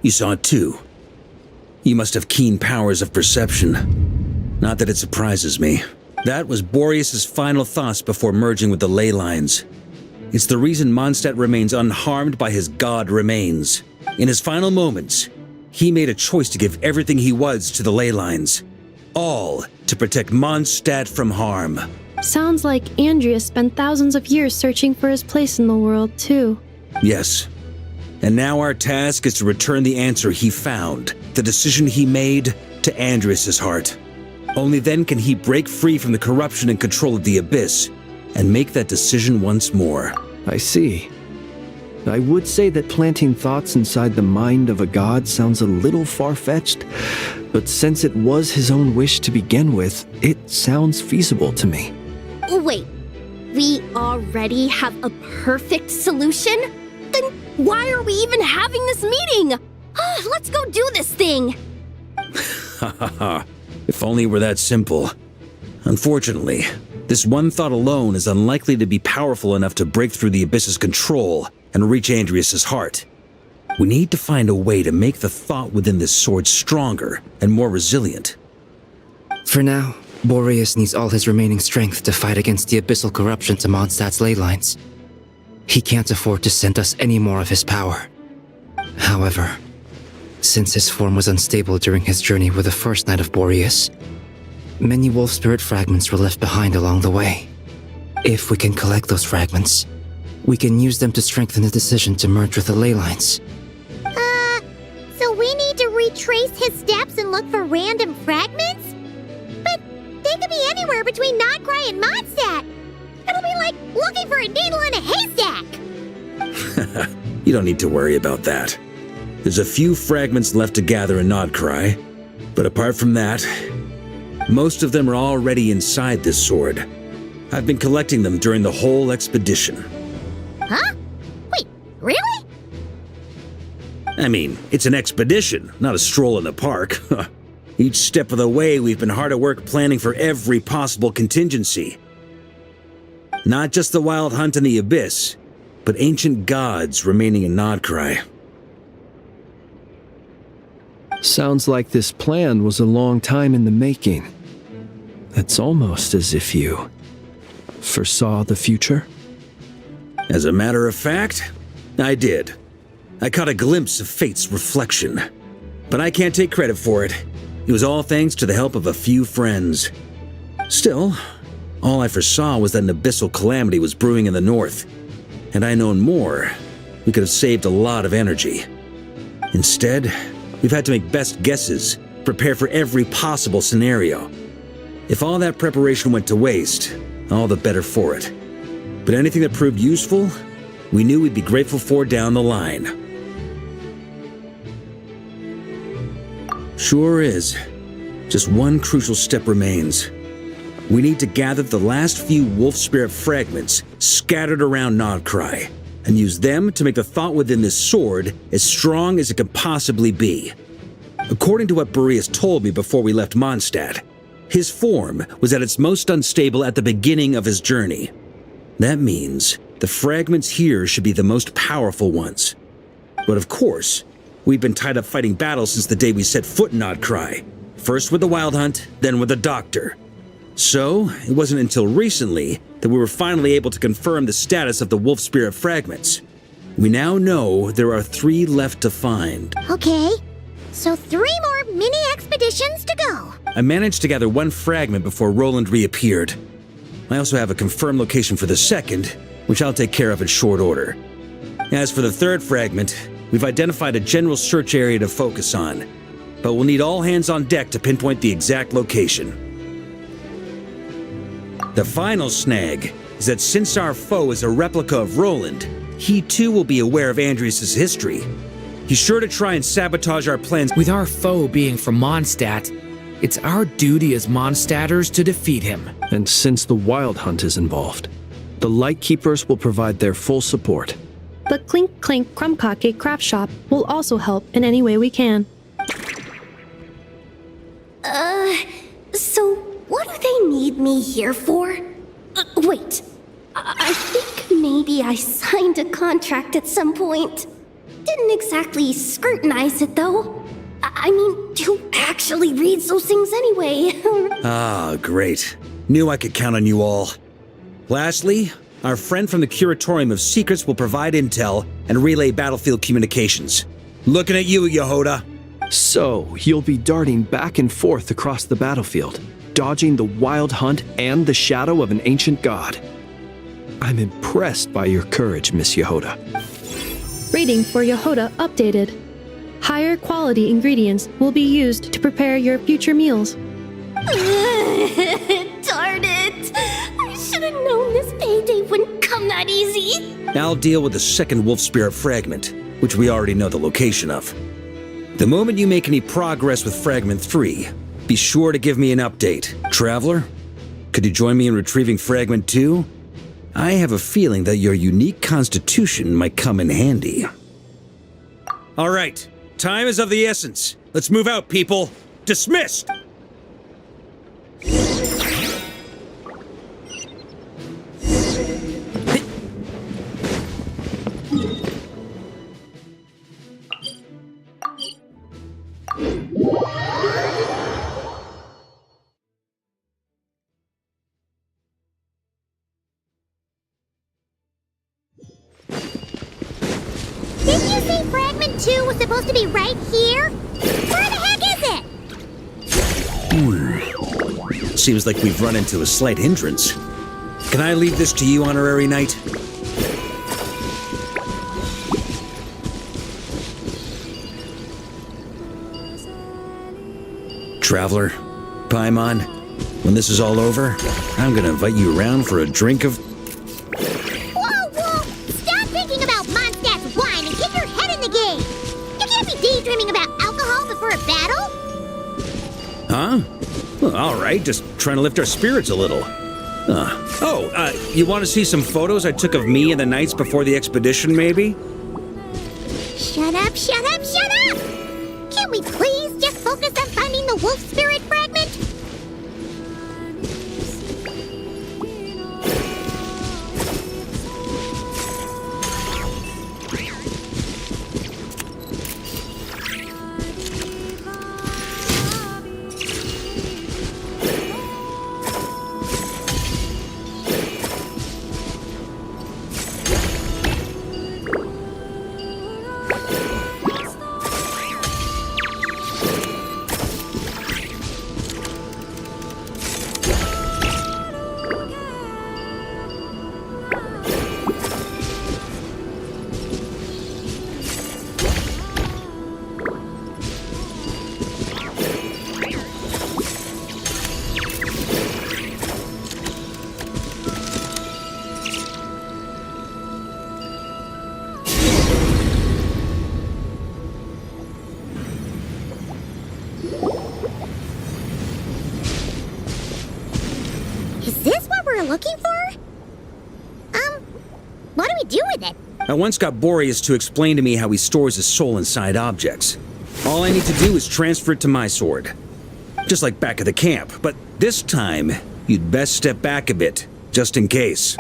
You saw it too. You must have keen powers of perception. Not that it surprises me. That was Boreas' final thoughts before merging with the ley lines. It's the reason Mondstadt remains unharmed by his god remains. In his final moments, he made a choice to give everything he was to the ley lines. All to protect Mondstadt from harm. Sounds like Andreas spent thousands of years searching for his place in the world, too. Yes. And now our task is to return the answer he found, the decision he made, to Andreas' heart. Only then can he break free from the corruption and control of the Abyss, and make that decision once more. I see. I would say that planting thoughts inside the mind of a god sounds a little far-fetched, but since it was his own wish to begin with, it sounds feasible to me. Wait, we already have a perfect solution? Then why are we even having this meeting? Let's go do this thing! Ha ha ha. If only it were that simple. Unfortunately, this one thought alone is unlikely to be powerful enough to break through the Abyss's control and reach Andreas' heart. We need to find a way to make the thought within this sword stronger and more resilient. For now, Boreas needs all his remaining strength to fight against the abyssal corruption to Mondstadt's ley lines. He can't afford to send us any more of his power. However, since his form was unstable during his journey with the first Knight of Boreas, many wolf spirit fragments were left behind along the way. If we can collect those fragments, we can use them to strengthen the decision to merge with the ley lines. So we need to retrace his steps and look for random fragments? But They could be anywhere between Nodcry and Mondstadt. It'll be like looking for a needle in a haystack. You don't need to worry about that. There's a few fragments left to gather in Nodcry, but apart from that, most of them are already inside this sword. I've been collecting them during the whole expedition. Huh? Wait, really? I mean, it's an expedition, not a stroll in the park. Each step of the way, we've been hard at work planning for every possible contingency. Not just the wild hunt in the abyss, but ancient gods remaining in Nodcry. Sounds like this plan was a long time in the making. It's almost as if you foresaw the future. As a matter of fact, I did. I caught a glimpse of fate's reflection. But I can't take credit for it. It was all thanks to the help of a few friends. Still, all I foresaw was that an abyssal calamity was brewing in the north. Had I known more, we could have saved a lot of energy. Instead, we've had to make best guesses, prepare for every possible scenario. If all that preparation went to waste, all the better for it. But anything that proved useful, we knew we'd be grateful for down the line. Sure is. Just one crucial step remains. We need to gather the last few wolf spirit fragments scattered around Nodcry, and use them to make the thought within this sword as strong as it can possibly be. According to what Boreas told me before we left Mondstadt, his form was at its most unstable at the beginning of his journey. That means the fragments here should be the most powerful ones. But of course, we've been tied up fighting battles since the day we set foot in Nodcry. First with the Wild Hunt, then with the Doctor. So, it wasn't until recently that we were finally able to confirm the status of the Wolf Spirit fragments. We now know there are 3 left to find. Okay, so 3 more mini expeditions to go. I managed to gather 1 fragment before Roland reappeared. I also have a confirmed location for the second, which I'll take care of in short order. As for the 3rd fragment, we've identified a general search area to focus on, but we'll need all hands on deck to pinpoint the exact location. The final snag is that since our foe is a replica of Roland, he too will be aware of Andrias' history. He's sure to try and sabotage our plans. With our foe being from Mondstadt, it's our duty as Mondstadters to defeat him. And since the Wild Hunt is involved, the Lightkeepers will provide their full support. The Clink Clink Crumb-Cake Craft Shop will also help in any way we can. So what do they need me here for? Wait, I think maybe I signed a contract at some point. Didn't exactly scrutinize it though. I mean, who actually reads those things anyway? Ah, great. Knew I could count on you all. Lastly, our friend from the Curatorium of Secrets will provide intel and relay battlefield communications. Looking at you, Yehoda. So, you'll be darting back and forth across the battlefield, dodging the Wild Hunt and the shadow of an ancient god. I'm impressed by your courage, Miss Yehoda. Rating for Yehoda updated. Higher quality ingredients will be used to prepare your future meals. Darn it! I should have known this payday wouldn't come that easy. I'll deal with the second Wolf Spirit fragment, which we already know the location of. The moment you make any progress with Fragment 3, be sure to give me an update. Traveler, could you join me in retrieving Fragment 2? I have a feeling that your unique constitution might come in handy. All right, time is of the essence. Let's move out, people. Dismissed! Didn't you say Fragment 2 was supposed to be right here? Where the heck is it? Seems like we've run into a slight hindrance. Can I leave this to you, Honorary Knight? Traveler, Paimon, When this is all over, I'm gonna invite you around for a drink of... Whoa, whoa! Stop thinking about Mondstadt's wine and get your head in the game! You can't be daydreaming about alcohol before a battle! Huh? Well, all right, just trying to lift our spirits a little. You want to see some photos I took of me in the nights before the expedition, maybe? Shut up, shut up, shut up! Can't we please just focus on finding the wolf spirit fragment? Is this what we're looking for? What do we do with it? I once got Boreas to explain to me how he stores his soul inside objects. All I need to do is transfer it to my sword. Just like back at the camp, but this time, you'd best step back a bit, just in case.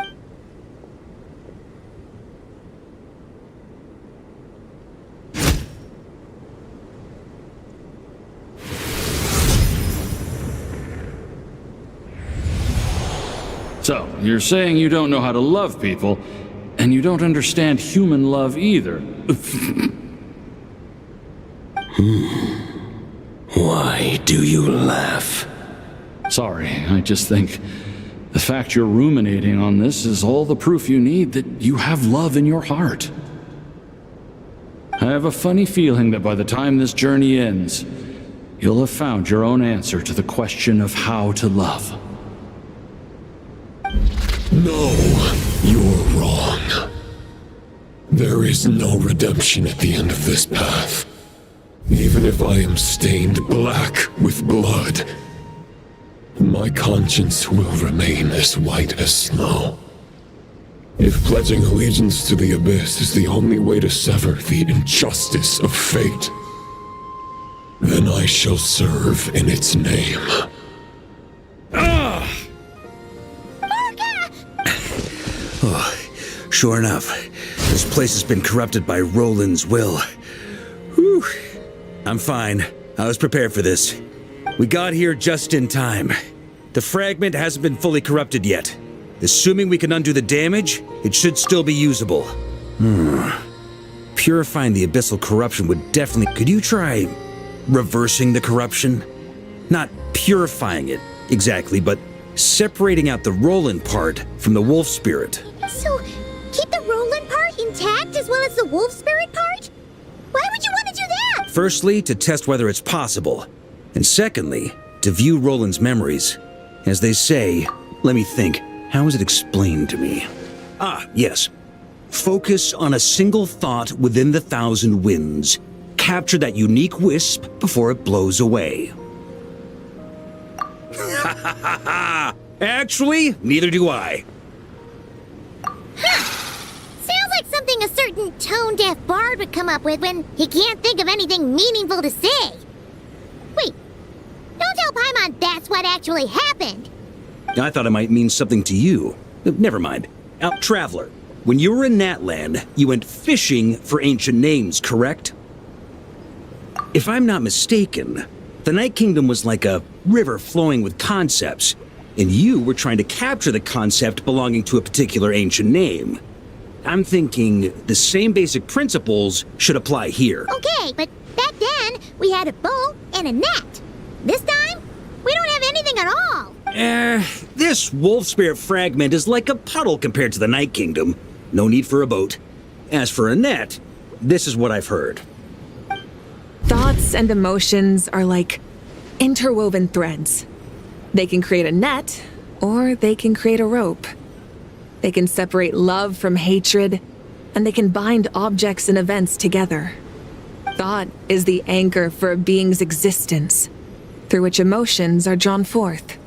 So, you're saying you don't know how to love people, and you don't understand human love either. Why do you laugh? Sorry, I just think the fact you're ruminating on this is all the proof you need that you have love in your heart. I have a funny feeling that by the time this journey ends, you'll have found your own answer to the question of how to love. No, you're wrong. There is no redemption at the end of this path. Even if I am stained black with blood, my conscience will remain as white as snow. If pledging allegiance to the Abyss is the only way to sever the injustice of fate, then I shall serve in its name. Oh, sure enough, this place has been corrupted by Roland's will. Whew. I'm fine. I was prepared for this. We got here just in time. The fragment hasn't been fully corrupted yet. Assuming we can undo the damage, it should still be usable. Purifying the abyssal corruption would definitely... Could you try reversing the corruption? Not purifying it, exactly, but separating out the Roland part from the wolf spirit. So, keep the Roland part intact as well as the wolf spirit part? Why would you want to do that? Firstly, to test whether it's possible. And secondly, to view Roland's memories. As they say, let me think, how is it explained to me? Yes. Focus on a single thought within the 1,000 winds. Capture that unique wisp before it blows away. Actually, neither do I. Sounds like something a certain tone-deaf bard would come up with when he can't think of anything meaningful to say. Wait, don't tell Paimon that's what actually happened. I thought it might mean something to you. Never mind. Traveler, when you were in Natland, you went fishing for ancient names, correct? If I'm not mistaken, the Night Kingdom was like a river flowing with concepts, and you were trying to capture the concept belonging to a particular ancient name. I'm thinking the same basic principles should apply here. Okay, but back then, we had a bow and a net. This time, we don't have anything at all. This wolf spirit fragment is like a puddle compared to the Night Kingdom. No need for a boat. As for a net, this is what I've heard. Thoughts and emotions are like interwoven threads. They can create a net, or they can create a rope. They can separate love from hatred, and they can bind objects and events together. Thought is the anchor for a being's existence, through which emotions are drawn forth.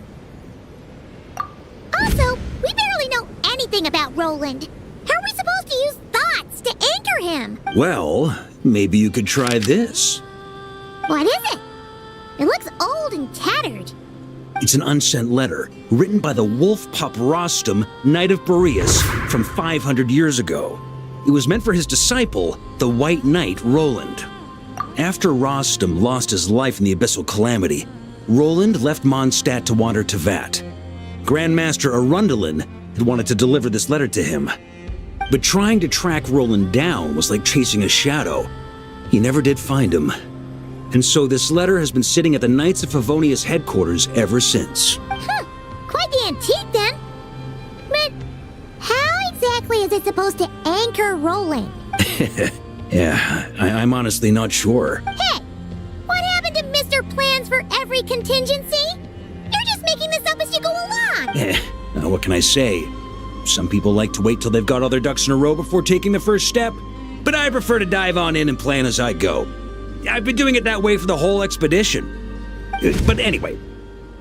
Also, we barely know anything about Roland. How are we supposed to use thoughts to anchor him? Well, maybe you could try this. What is it? It looks old and tattered. It's an unsent letter, written by the wolf pup Rostam, Knight of Boreas, from 500 years ago. It was meant for his disciple, the White Knight Roland. After Rostam lost his life in the Abyssal Calamity, Roland left Mondstadt to wander to Vat. Grandmaster Arundelen had wanted to deliver this letter to him. But trying to track Roland down was like chasing a shadow. He never did find him. And so this letter has been sitting at the Knights of Favonius headquarters ever since. Quite the antique then. But how exactly is it supposed to anchor Roland? Yeah, I'm honestly not sure. Hey, what happened to Mr. Plans for every contingency? You're just making this up as you go along. What can I say? Some people like to wait till they've got all their ducks in a row before taking the first step, but I prefer to dive on in and plan as I go. I've been doing it that way for the whole expedition. But anyway,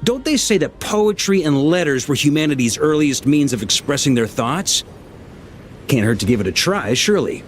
don't they say that poetry and letters were humanity's earliest means of expressing their thoughts? Can't hurt to give it a try, surely.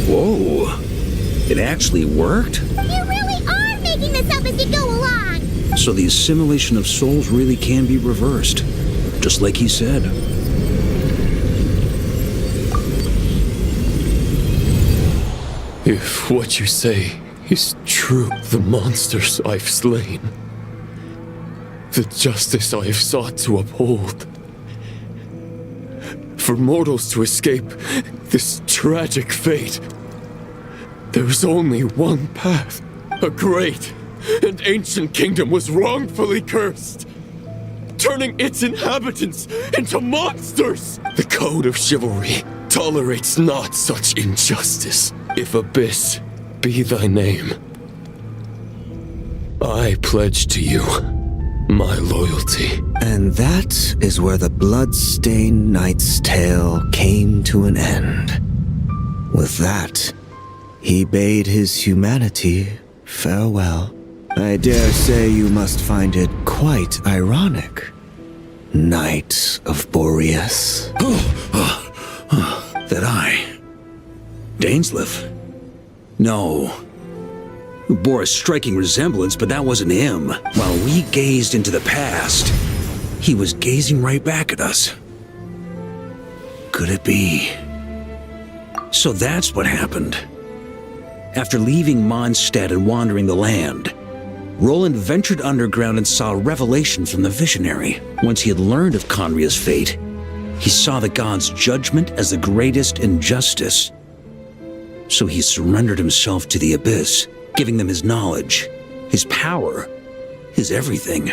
Whoa, it actually worked? You really are making this up as you go along. So the assimilation of souls really can be reversed, just like he said. If what you say is true, the monsters I've slain, the justice I have sought to uphold, for mortals to escape this tragic fate, there's only one path. A great and ancient kingdom was wrongfully cursed, turning its inhabitants into monsters. The code of chivalry tolerates not such injustice. If Abyss be thy name, I pledge to you my loyalty. And that is where the blood-stained knight's tale came to an end. With that, he bade his humanity farewell. I dare say you must find it quite ironic, Knight of Boreas. That I... Dainsleif? No. Bore a striking resemblance, but that wasn't him. While we gazed into the past, he was gazing right back at us. Could it be? So that's what happened. After leaving Mondstadt and wandering the land, Roland ventured underground and saw a revelation from the visionary. Once he had learned of Conria's fate, he saw the gods' judgment as the greatest injustice. So he surrendered himself to the Abyss, giving them his knowledge, his power, his everything.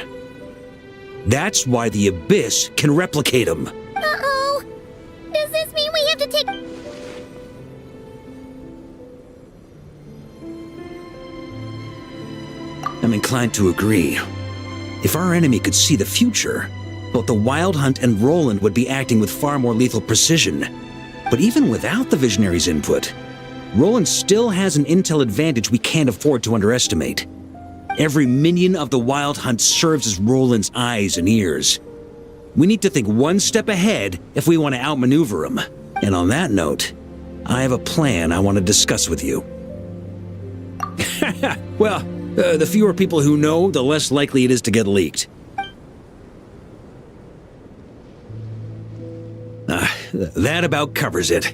That's why the Abyss can replicate him. Uh-oh. Does this mean we have to take... I'm inclined to agree. If our enemy could see the future, both the Wild Hunt and Roland would be acting with far more lethal precision. But even without the Visionary's input, Roland still has an intel advantage we can't afford to underestimate. Every minion of the Wild Hunt serves as Roland's eyes and ears. We need to think one step ahead if we want to outmaneuver him. And on that note, I have a plan I want to discuss with you. Well, the fewer people who know, the less likely it is to get leaked. That about covers it.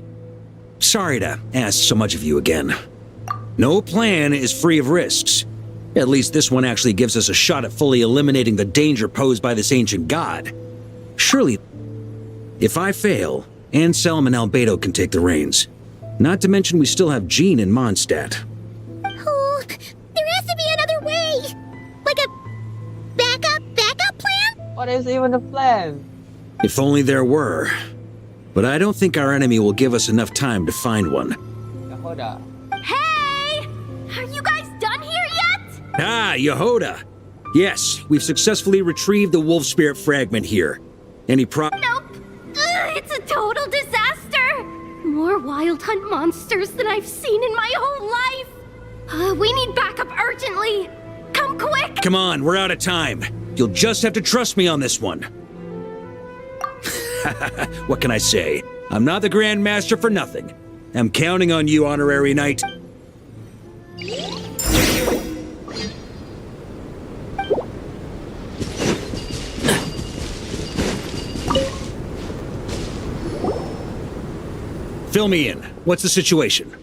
Sorry to ask so much of you again. No plan is free of risks. At least this one actually gives us a shot at fully eliminating the danger posed by this ancient god. Surely, if I fail, Anselm and Albedo can take the reins. Not to mention we still have Jean in Mondstadt. Oh, there has to be another way! Like a backup plan? What is even the plan? If only there were. But I don't think our enemy will give us enough time to find one. Yehoda. Hey! Are you guys done here yet? Ah, Yehoda! Yes, we've successfully retrieved the wolf spirit fragment here. Any Nope. It's a total disaster! More wild hunt monsters than I've seen in my whole life! We need backup urgently! Come quick! Come on, we're out of time. You'll just have to trust me on this one. What can I say? I'm not the Grand Master for nothing. I'm counting on you, Honorary Knight. Fill me in. What's the situation?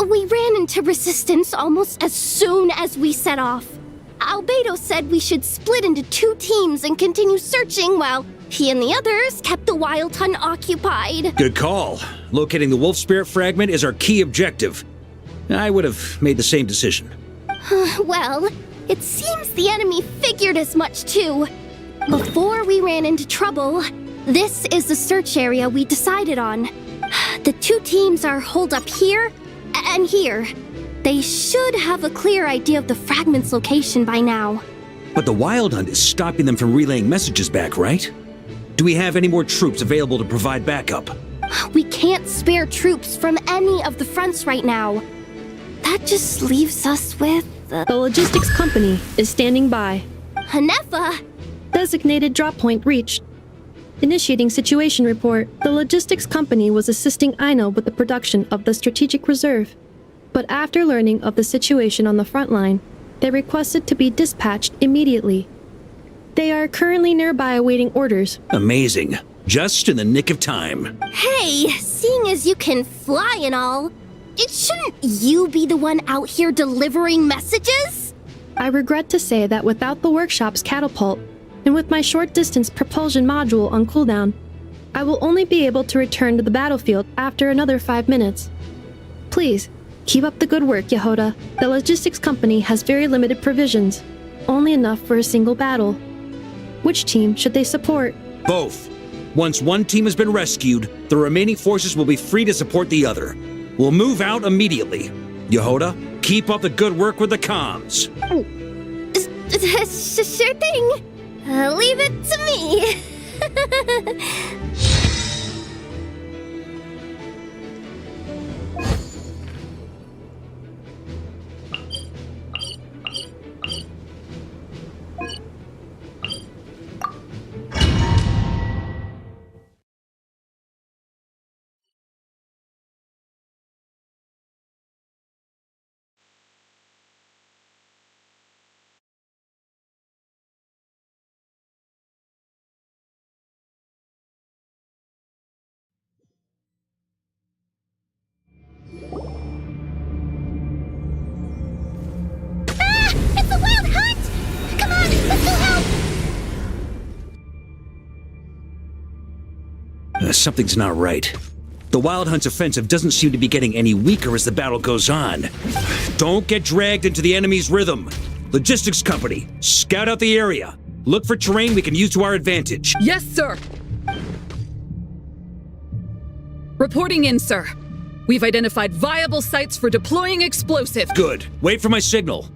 We ran into resistance almost as soon as we set off. Albedo said we should split into 2 teams and continue searching while he and the others kept the wild hunt occupied. Good call. Locating the wolf spirit fragment is our key objective. I would have made the same decision. Well, it seems the enemy figured as much too. Before we ran into trouble, this is the search area we decided on. The 2 teams are holed up here and here. They should have a clear idea of the fragment's location by now. But the Wild Hunt is stopping them from relaying messages back, right? Do we have any more troops available to provide backup? We can't spare troops from any of the fronts right now. That just leaves us with... The logistics company is standing by. Hanefa! Designated drop point reached. Initiating situation report. The logistics company was assisting Aino with the production of the strategic reserve. But after learning of the situation on the front line, they requested to be dispatched immediately. They are currently nearby awaiting orders. Amazing. Just in the nick of time. Hey, seeing as you can fly and all, shouldn't you be the one out here delivering messages? I regret to say that without the workshop's catapult, and with my short-distance propulsion module on cooldown, I will only be able to return to the battlefield after another 5 minutes. Please, keep up the good work, Yehoda. The logistics company has very limited provisions, only enough for a single battle. Which team should they support? Both. Once one team has been rescued, the remaining forces will be free to support the other. We'll move out immediately. Yehoda, keep up the good work with the comms. Sure thing. Leave it to me. It's a wild hunt! Come on, let's go help! Something's not right. The Wild Hunt's offensive doesn't seem to be getting any weaker as the battle goes on. Don't get dragged into the enemy's rhythm. Logistics company, scout out the area. Look for terrain we can use to our advantage. Yes, sir. Reporting in, sir. We've identified viable sites for deploying explosives. Good. Wait for my signal.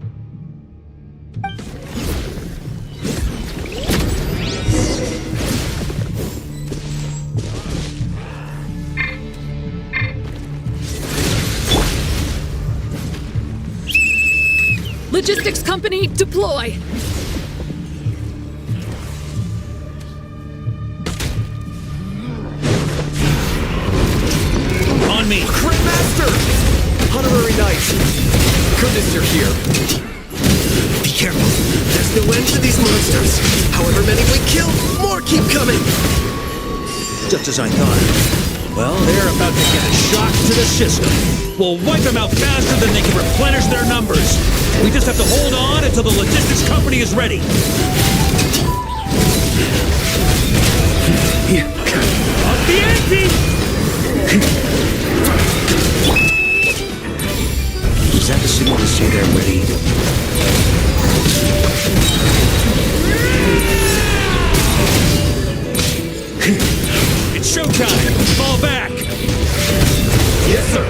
Logistics company, deploy! On me! Grandmaster! Honorary Knight! Goodness you're here! Be careful. There's no end to these monsters. However many we kill, more keep coming. Just as I thought. Well, they're about to get a shock to the system. We'll wipe them out faster than they can replenish their numbers. We just have to hold on until the logistics company is ready. Up the ante! Is that the signal to say they're ready? It's showtime! Fall back! Yes, sir!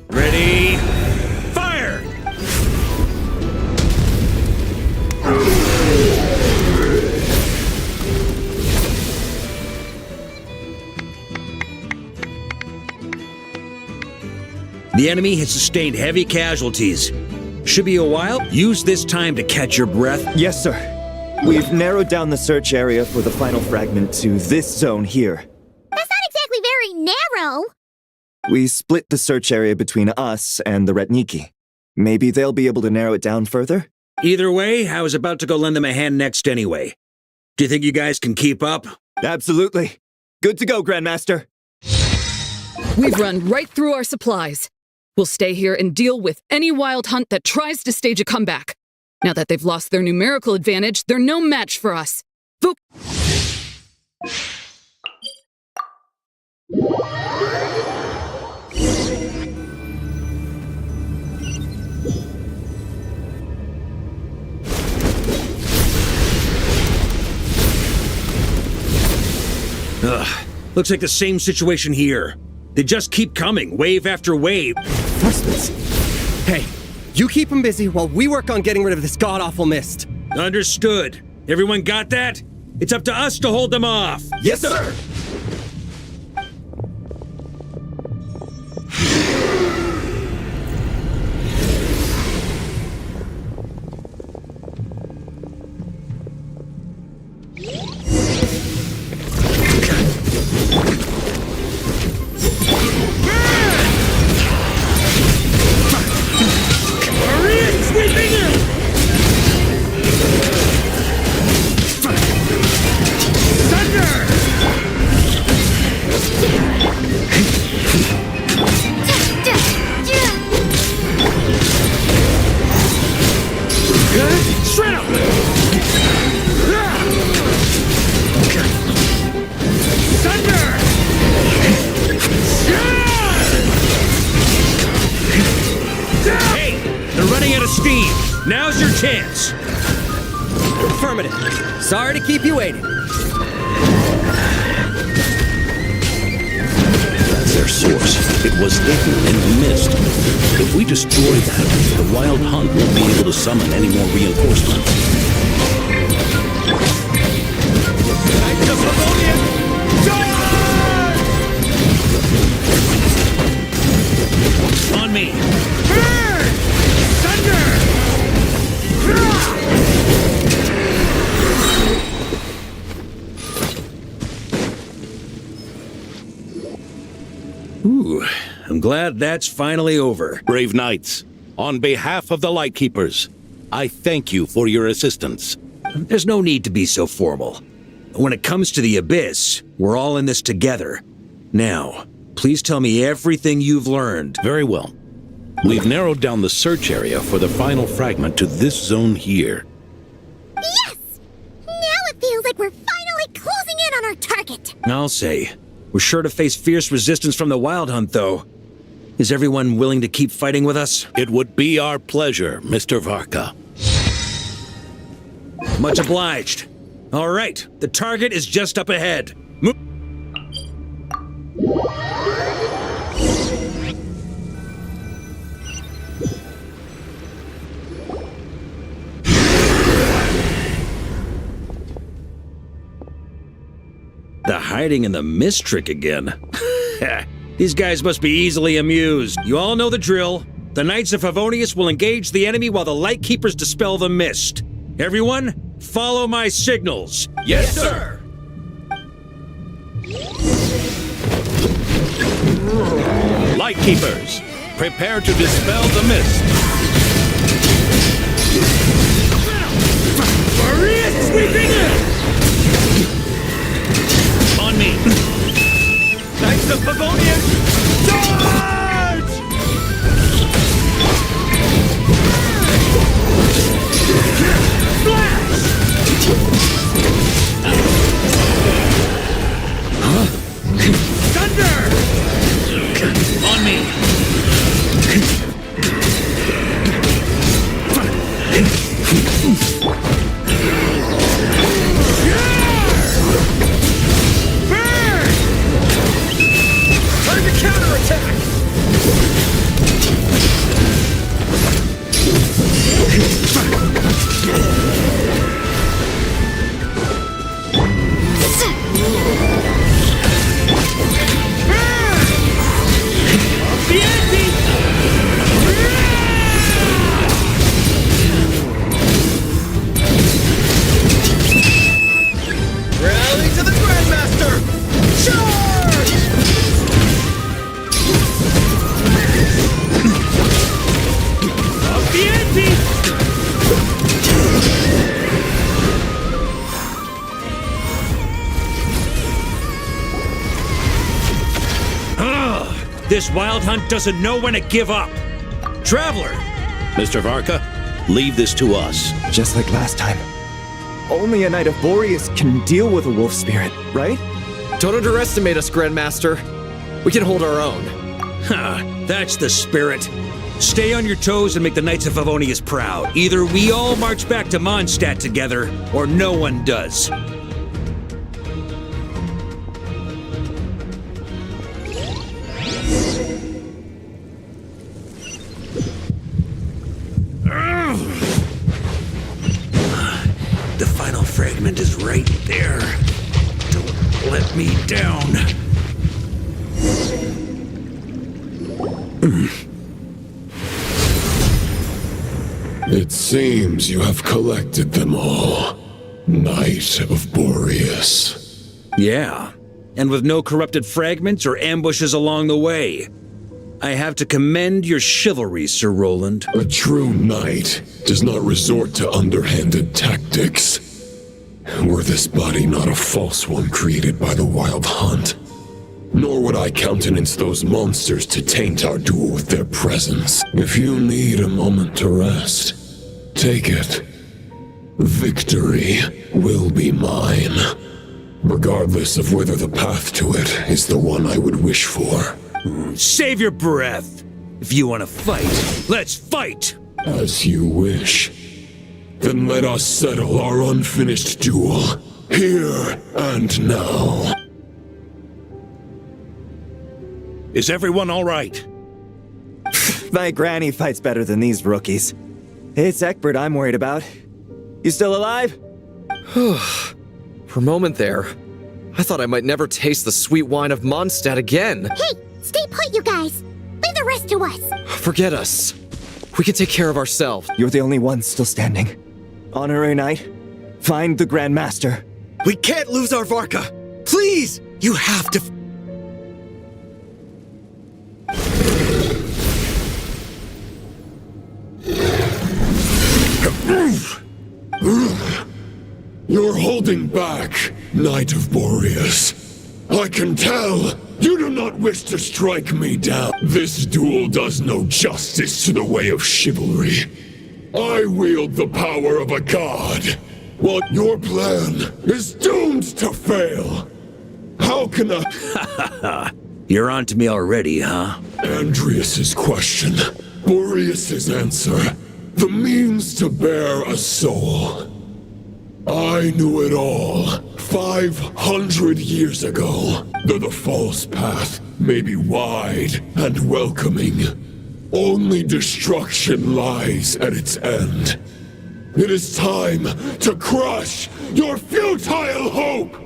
Ready? Fire! The enemy has sustained heavy casualties. Should be a while. Use this time to catch your breath. Yes, sir. We've narrowed down the search area for the final fragment to this zone here. That's not exactly very narrow. We split the search area between us and the Ratniki. Maybe they'll be able to narrow it down further? Either way, I was about to go lend them a hand next anyway. Do you think you guys can keep up? Absolutely. Good to go, Grandmaster. We've run right through our supplies. We'll stay here and deal with any wild hunt that tries to stage a comeback. Now that they've lost their numerical advantage, they're no match for us. Ugh, looks like the same situation here. They just keep coming, wave after wave. Hey, you keep them busy while we work on getting rid of this god-awful mist. Understood. Everyone got that? It's up to us to hold them off. Yes, sir! Now's your chance! Affirmative. Sorry to keep you waiting. That's their source. It was hidden in the mist. If we destroy that, the Wild Hunt won't be able to summon any more reinforcements. On me! Burn! Thunder! Ooh, I'm glad that's finally over. Brave knights, on behalf of the Lightkeepers, I thank you for your assistance. There's no need to be so formal. When it comes to the Abyss, we're all in this together. Now, please tell me everything you've learned. Very well. We've narrowed down the search area for the final fragment to this zone here. Yes! Now it feels like we're finally closing in on our target. I'll say. We're sure to face fierce resistance from the Wild Hunt, though. Is everyone willing to keep fighting with us? It would be our pleasure, Mr. Varka. Much obliged. All right, the target is just up ahead. The hiding in the mist trick again. These guys must be easily amused. You all know the drill. The Knights of Favonius will engage the enemy while the Lightkeepers dispel the mist. Everyone, follow my signals. Yes, sir! Lightkeepers, prepare to dispel the mist. Boreas sweeping! On me! Knights of Favonian! Charge! Flash! Huh? Thunder! On me! Burn! Time to counterattack! Rally to the Grandmaster! Charge! Up the ante! This wild hunt doesn't know when to give up. Traveler! Mr. Varka, leave this to us. Just like last time. Only a Knight of Boreas can deal with a wolf spirit, right? Don't underestimate us, Grandmaster. We can hold our own. Ha! That's the spirit. Stay on your toes and make the Knights of Favonius proud. Either we all march back to Mondstadt together, or no one does. The final fragment is right there. Don't let me down. It seems you have collected them all, Knight of Boreas. Yeah, and with no corrupted fragments or ambushes along the way. I have to commend your chivalry, Sir Roland. A true knight does not resort to underhanded tactics. Were this body not a false one created by the Wild Hunt, nor would I countenance those monsters to taint our duel with their presence. If you need a moment to rest, take it. Victory will be mine, regardless of whether the path to it is the one I would wish for. Save your breath! If you want to fight, let's fight! As you wish. Then let us settle our unfinished duel, here and now. Is everyone all right? My granny fights better than these rookies. It's Egbert I'm worried about. You still alive? For a moment there, I thought I might never taste the sweet wine of Mondstadt again. Hey, stay put, you guys. Leave the rest to us. Forget us. We can take care of ourselves. You're the only one still standing. Honorary Knight, find the Grand Master. We can't lose our Varka! Please! You have to... You're holding back, Knight of Boreas. I can tell you do not wish to strike me down. This duel does no justice to the way of chivalry. I wield the power of a god, while your plan is doomed to fail. How can I... You're on to me already, huh? Andreas's question, Boreas's answer, the means to bear a soul. I knew it all 500 years ago. Though the false path may be wide and welcoming, only destruction lies at its end. It is time to crush your futile hope!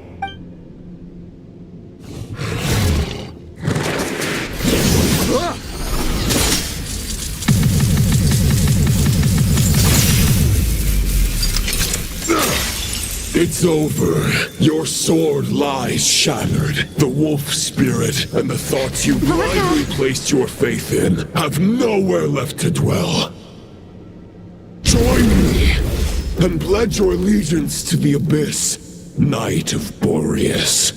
It's over. Your sword lies shattered. The wolf spirit and the thoughts you blindly placed your faith in have nowhere left to dwell. Join me and pledge your allegiance to the Abyss, Knight of Boreas.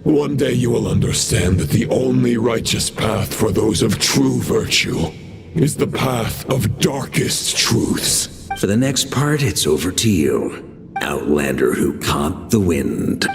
One day you will understand that the only righteous path for those of true virtue is the path of darkest truths. For the next part, it's over to you, Outlander who caught the wind.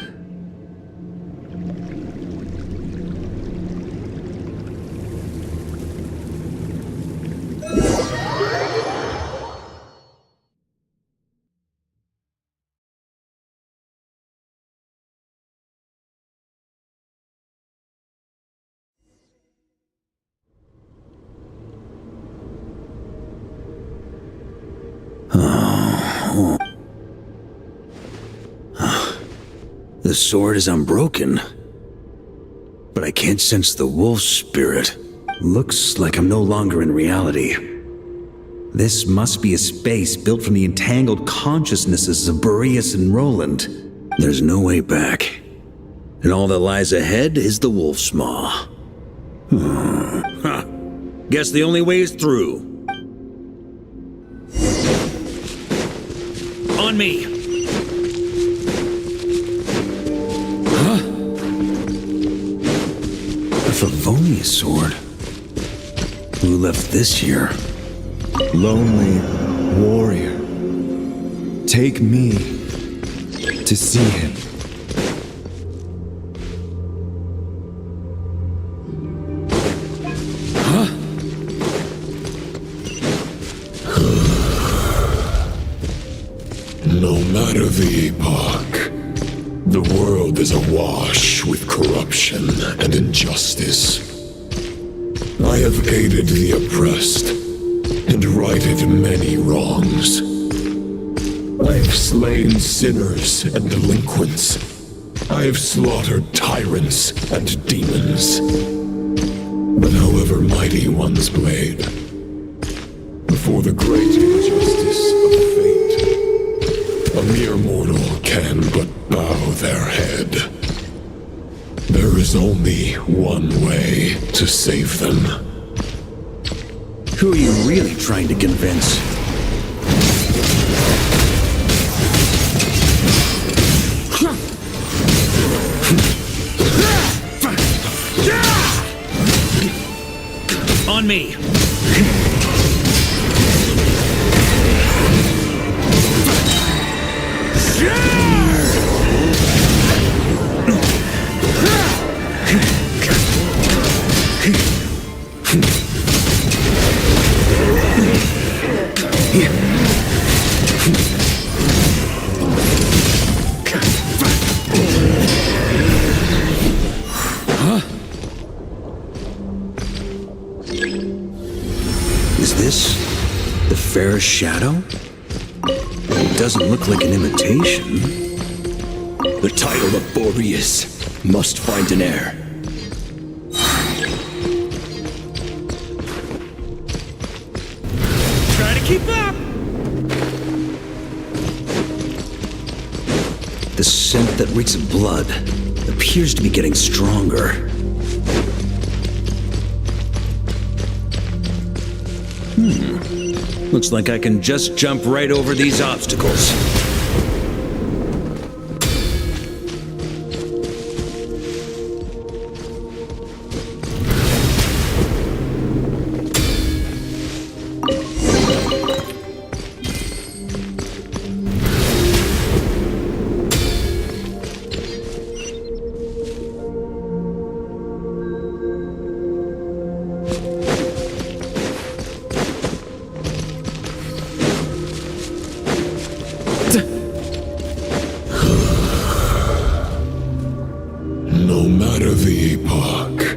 The sword is unbroken, but I can't sense the wolf spirit. Looks like I'm no longer in reality. This must be a space built from the entangled consciousnesses of Boreas and Roland. There's no way back. And all that lies ahead is the wolf's maw. Guess the only way is through. On me! A Favonia sword? Who left this here? Lonely warrior, take me to see him. No matter the epoch, the world is awash with corruption and injustice. I have aided the oppressed and righted many wrongs. I have slain sinners and delinquents. I have slaughtered tyrants and demons. But however mighty one's blade, before the great injustice of fate, a mere mortal can but bow their head. There is only one way to save them. Who are you really trying to convince? On me! Is this the fairest shadow? It doesn't look like an imitation. The title of Boreas must find an heir. Try to keep up! The scent that reeks of blood appears to be getting stronger. Looks like I can just jump right over these obstacles. No matter the epoch,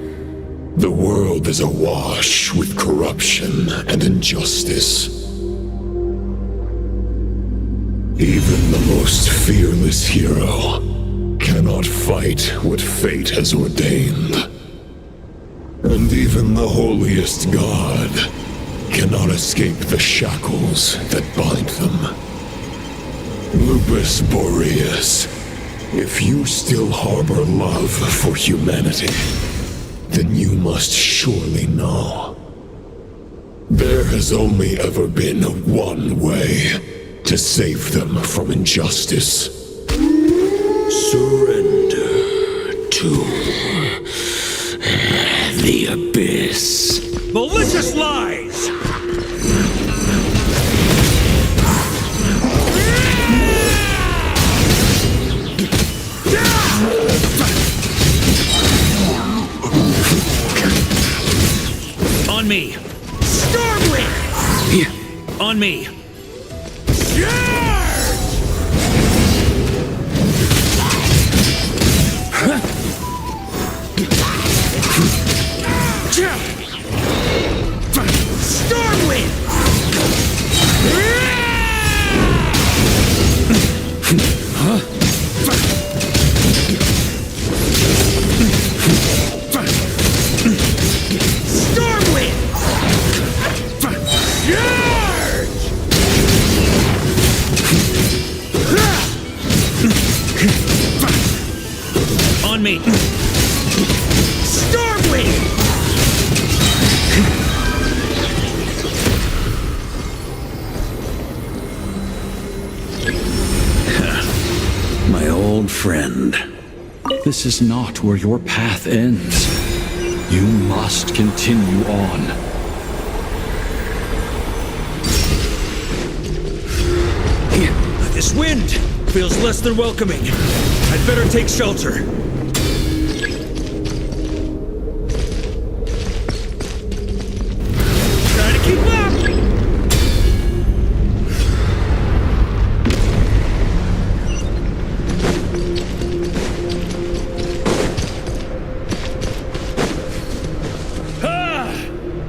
the world is awash with corruption and injustice. Even the most fearless hero cannot fight what fate has ordained. And even the holiest god cannot escape the shackles that bind them. Lupus Boreas, if you still harbor love for humanity, then you must surely know. There has only ever been one way to save them from injustice. Surrender to the abyss. Malicious lies! On me! Stormwind! On me! Stormwind! On me! Stormwind! My old friend. This is not where your path ends. You must continue on. This wind feels less than welcoming. I'd better take shelter. Try to keep up!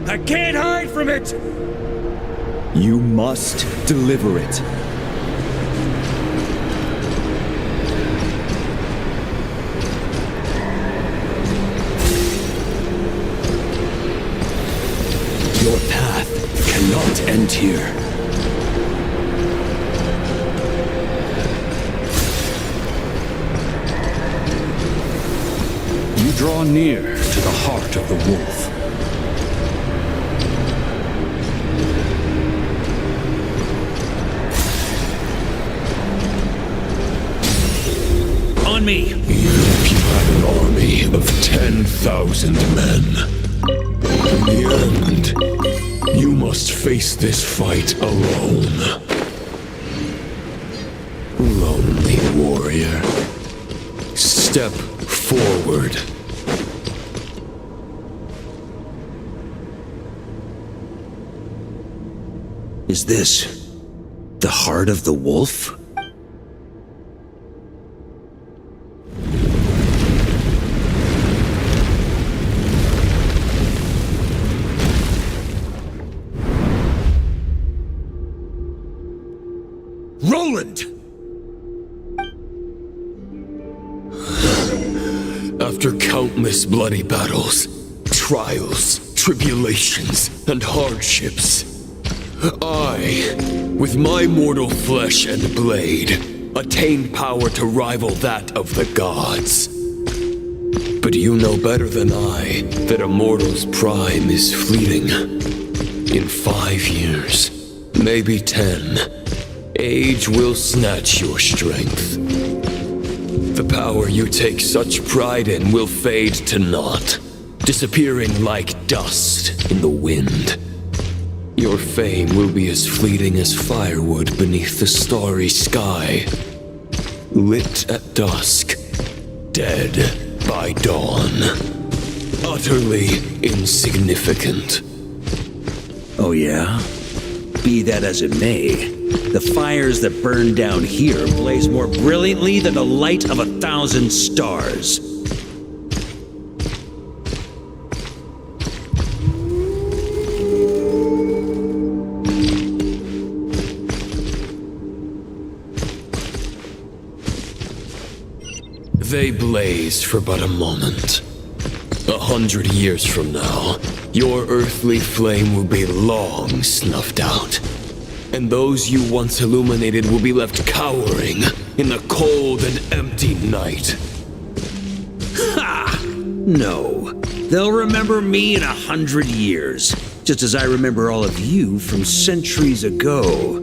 I can't hide from it! You must deliver it. Your path cannot end here. You draw near to the heart of the wolf. On me! You had an army of 10,000 men. In the end, you must face this fight alone. Lonely warrior. Step forward. Is this the heart of the wolf? Roland! After countless bloody battles, trials, tribulations, and hardships, I, with my mortal flesh and blade, attained power to rival that of the gods. But you know better than I that a mortal's prime is fleeting. In 5 years, maybe 10, age will snatch your strength. The power you take such pride in will fade to naught, disappearing like dust in the wind. Your fame will be as fleeting as firewood beneath the starry sky. Lit at dusk, dead by dawn. Utterly insignificant. Oh yeah? Be that as it may, the fires that burn down here blaze more brilliantly than the light of 1,000 stars. They blaze for but a moment. 100 years from now, your earthly flame will be long snuffed out. And those you once illuminated will be left cowering in the cold and empty night. Ha! No. They'll remember me in 100 years. just as I remember all of you from centuries ago.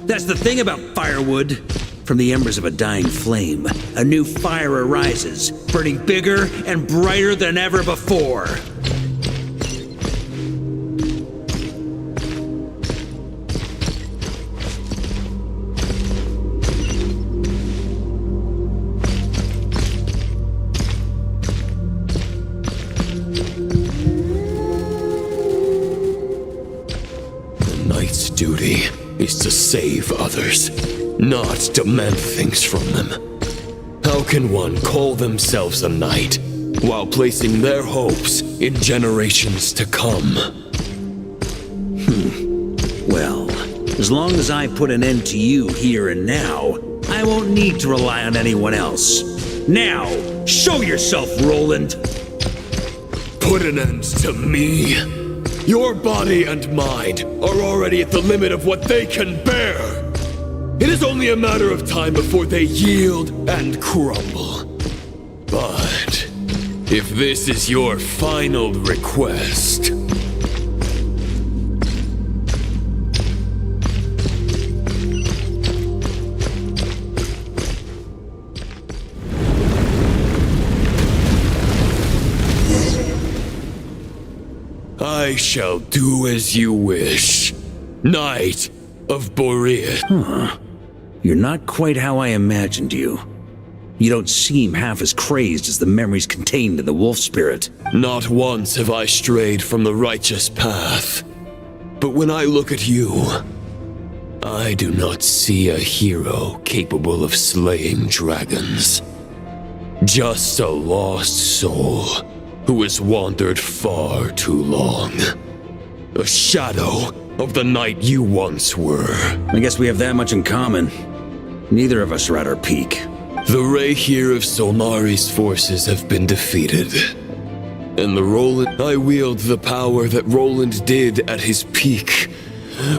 That's the thing about firewood. From the embers of a dying flame, a new fire arises, burning bigger and brighter than ever before. The knight's duty is to save others, not demand things from them. How can one call themselves a knight while placing their hopes in generations to come? Well, as long as I put an end to you here and now, I won't need to rely on anyone else. Now, show yourself, Roland! Put an end to me? Your body and mind are already at the limit of what they can bear. It is only a matter of time before they yield and crumble. But if this is your final request... I shall do as you wish, Knight of Boreas. Huh. You're not quite how I imagined you. You don't seem half as crazed as the memories contained in the wolf spirit. Not once have I strayed from the righteous path. But when I look at you, I do not see a hero capable of slaying dragons. Just a lost soul who has wandered far too long. A shadow of the knight you once were. I guess we have that much in common. Neither of us are at our peak. The Rayhir of Solnari's forces have been defeated. And the Roland... I wield the power that Roland did at his peak.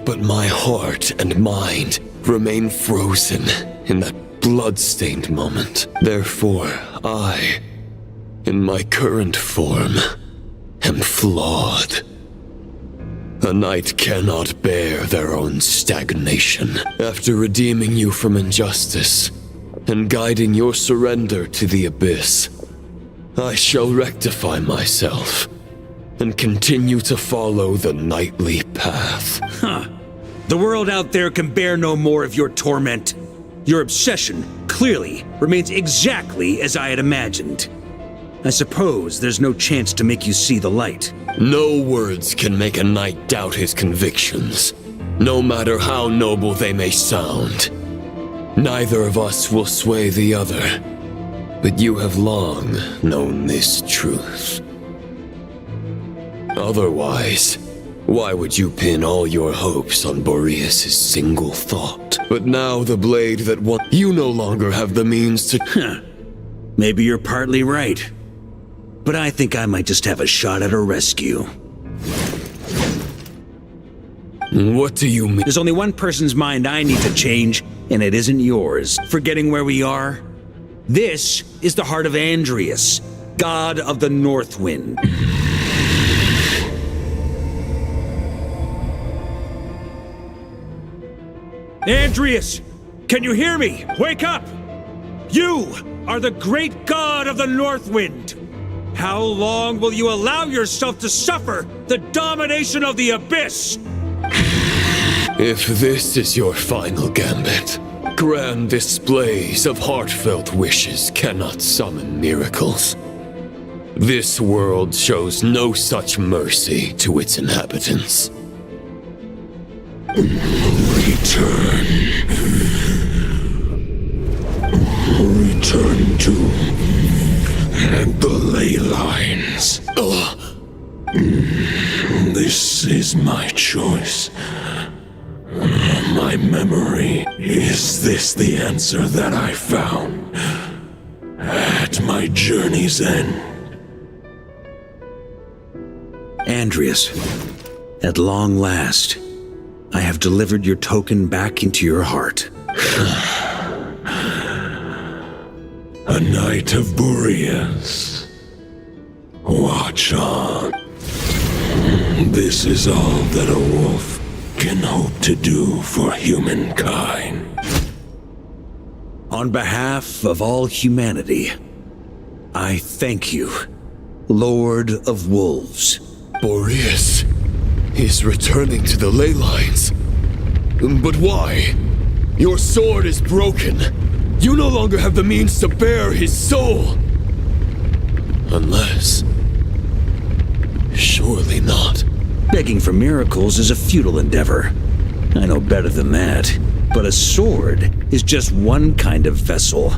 But my heart and mind remain frozen in that blood-stained moment. Therefore, I, in my current form, am flawed. A knight cannot bear their own stagnation. After redeeming you from injustice and guiding your surrender to the abyss, I shall rectify myself and continue to follow the knightly path. Huh. The world out there can bear no more of your torment. Your obsession, clearly, remains exactly as I had imagined. I suppose there's no chance to make you see the light. No words can make a knight doubt his convictions, no matter how noble they may sound. Neither of us will sway the other, but you have long known this truth. Otherwise, why would you pin all your hopes on Boreas' single thought? But now the blade that you no longer have the means to... Maybe you're partly right. But I think I might just have a shot at a rescue. What do you mean? There's only one person's mind I need to change, and it isn't yours. Forgetting where we are? This is the heart of Andrias, god of the North Wind. Andrias! Can you hear me? Wake up! You are the great god of the North Wind! How long will you allow yourself to suffer the domination of the Abyss? If this is your final gambit, grand displays of heartfelt wishes cannot summon miracles. This world shows no such mercy to its inhabitants. Return to the ley lines. This is my choice. My memory. Is this the answer that I found at my journey's end? Andrias, at long last, I have delivered your token back into your heart. A knight of Boreas. Watch on. This is all that a wolf can hope to do for humankind. On behalf of all humanity, I thank you, Lord of Wolves. Boreas is returning to the ley lines. But why? Your sword is broken. You no longer have the means to bear his soul. Unless... surely not. Begging for miracles is a futile endeavor. I know better than that. But a sword is just one kind of vessel.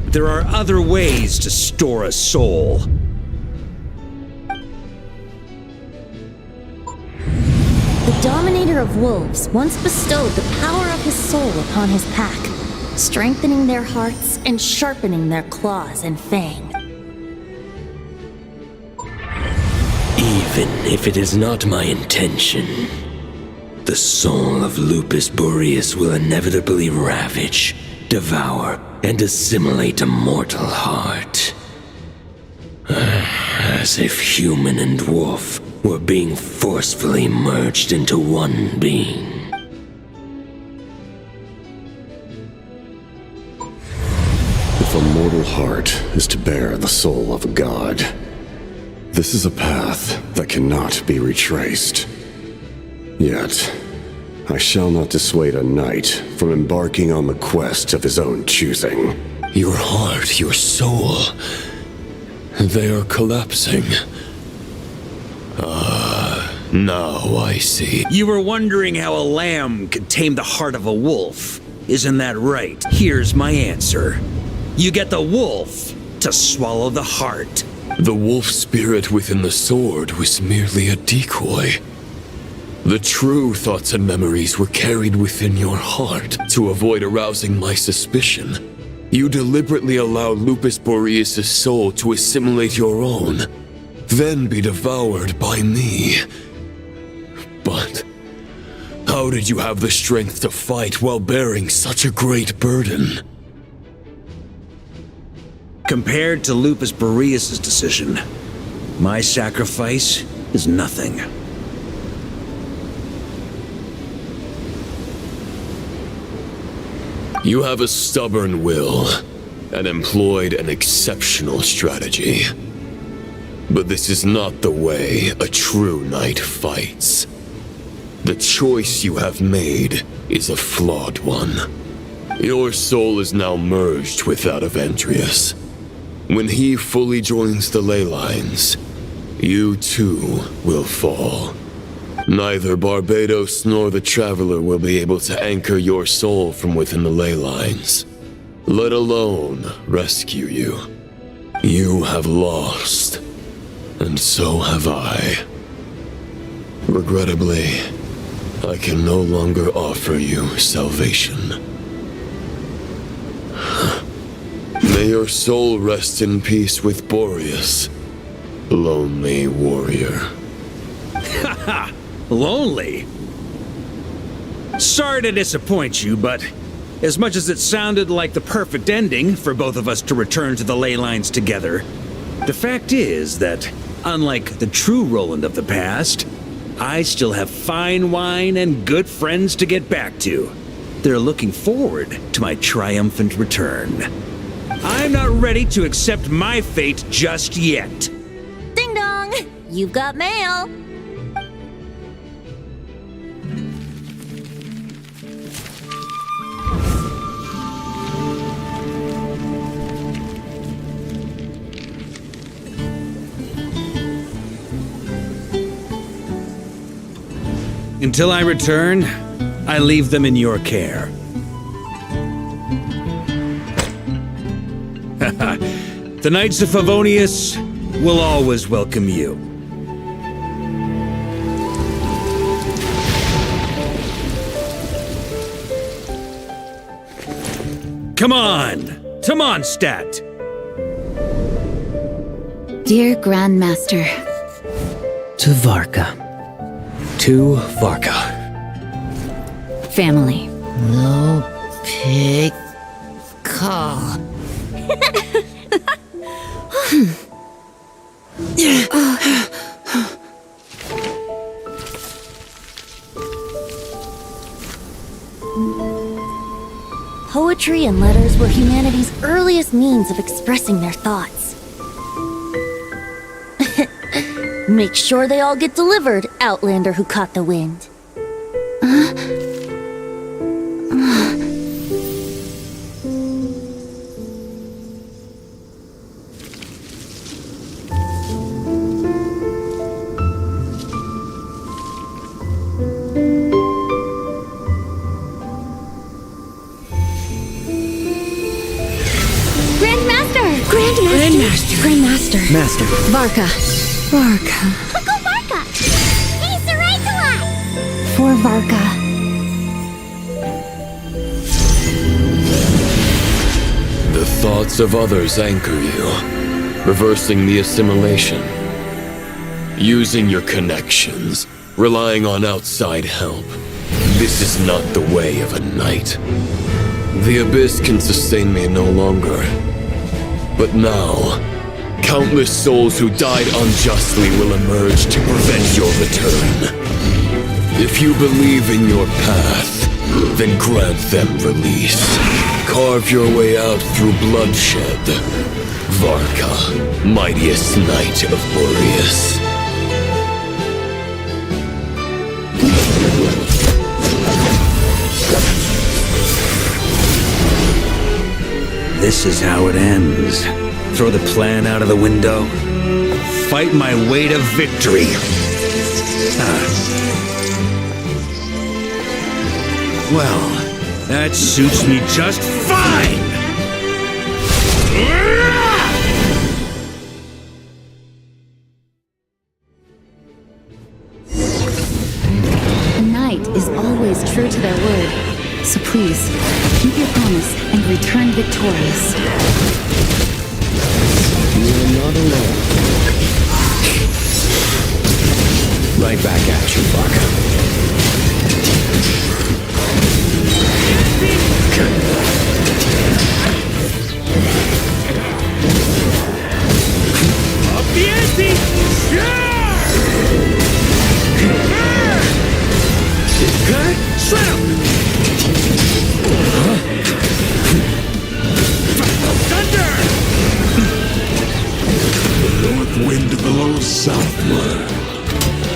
There are other ways to store a soul. The Dominator of Wolves once bestowed the power of his soul upon his pack, strengthening their hearts and sharpening their claws and fangs. Even if it is not my intention, the soul of Lupus Boreas will inevitably ravage, devour, and assimilate a mortal heart. As if human and wolf were being forcefully merged into one being. If a mortal heart is to bear the soul of a god, this is a path that cannot be retraced. Yet, I shall not dissuade a knight from embarking on the quest of his own choosing. Your heart, your soul, they are collapsing. Now I see. You were wondering how a lamb could tame the heart of a wolf. Isn't that right? Here's my answer. You get the wolf to swallow the heart. The wolf spirit within the sword was merely a decoy. The true thoughts and memories were carried within your heart. To avoid arousing my suspicion, you deliberately allowed Lupus Boreas' soul to assimilate your own, then be devoured by me. But how did you have the strength to fight while bearing such a great burden? Compared to Lupus Boreas' decision, my sacrifice is nothing. You have a stubborn will and employed an exceptional strategy. But this is not the way a true knight fights. The choice you have made is a flawed one. Your soul is now merged with that of Andreas. When he fully joins the ley lines, you too will fall. Neither Barbados nor the Traveler will be able to anchor your soul from within the ley lines, let alone rescue you. You have lost, and so have I. Regrettably, I can no longer offer you salvation. May your soul rest in peace with Boreas, lonely warrior. Haha! Lonely? Sorry to disappoint you, but as much as it sounded like the perfect ending for both of us to return to the ley lines together, the fact is that, unlike the true Roland of the past, I still have fine wine and good friends to get back to. They're looking forward to my triumphant return. I'm not ready to accept my fate just yet. Ding dong! You've got mail! Until I return, I leave them in your care. The Knights of Favonius will always welcome you. Come on! To Mondstadt! Dear Grandmaster. To Varka. To Varka. Family. No pig call. Poetry and letters were humanity's earliest means of expressing their thoughts. Make sure they all get delivered, Outlander who caught the wind. Grandmaster. Master. Varka. Go Varka! Hey, Sarazala! For Varka. The thoughts of others anchor you, reversing the assimilation. Using your connections, relying on outside help. This is not the way of a knight. The abyss can sustain me no longer. But now, countless souls who died unjustly will emerge to prevent your return. If you believe in your path, then grant them release. Carve your way out through bloodshed. Varka, mightiest knight of Boreas. This is how it ends. Throw the plan out of the window. Fight my way to victory. Well, that suits me just fine! A knight is always true to their word. So please, keep your promise and return victorious. You are not alone. Right back at you, Varka. North wind blows southward.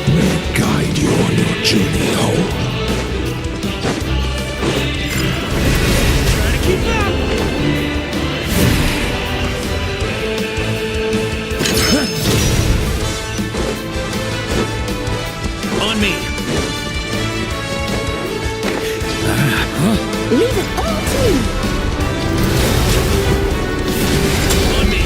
May it guide you on your journey home. Try to keep up! On me! Leave it all to me! On me!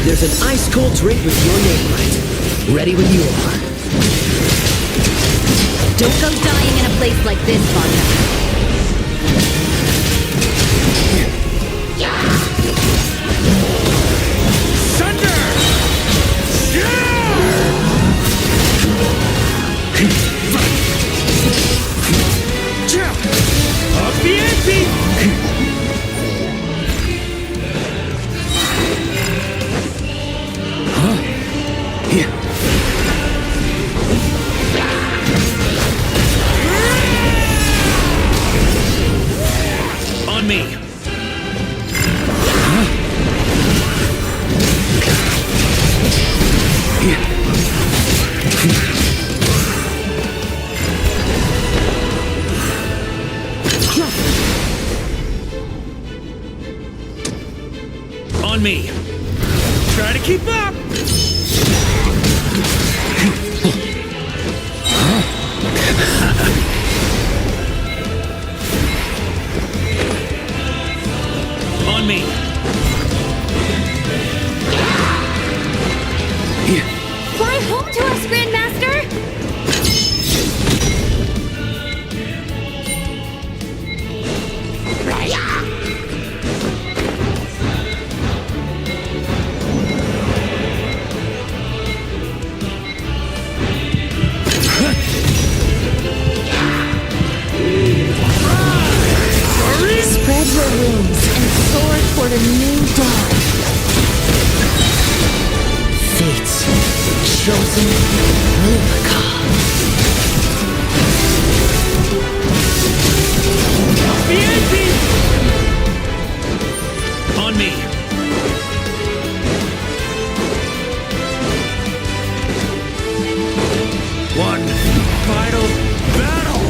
There's an ice-cold drink with your name on it. Ready when you are. Don't go dying in a place like this, Varka. On me! On me! Try to keep up! On me! Fly home to us, Grandmaster! On me. One final battle.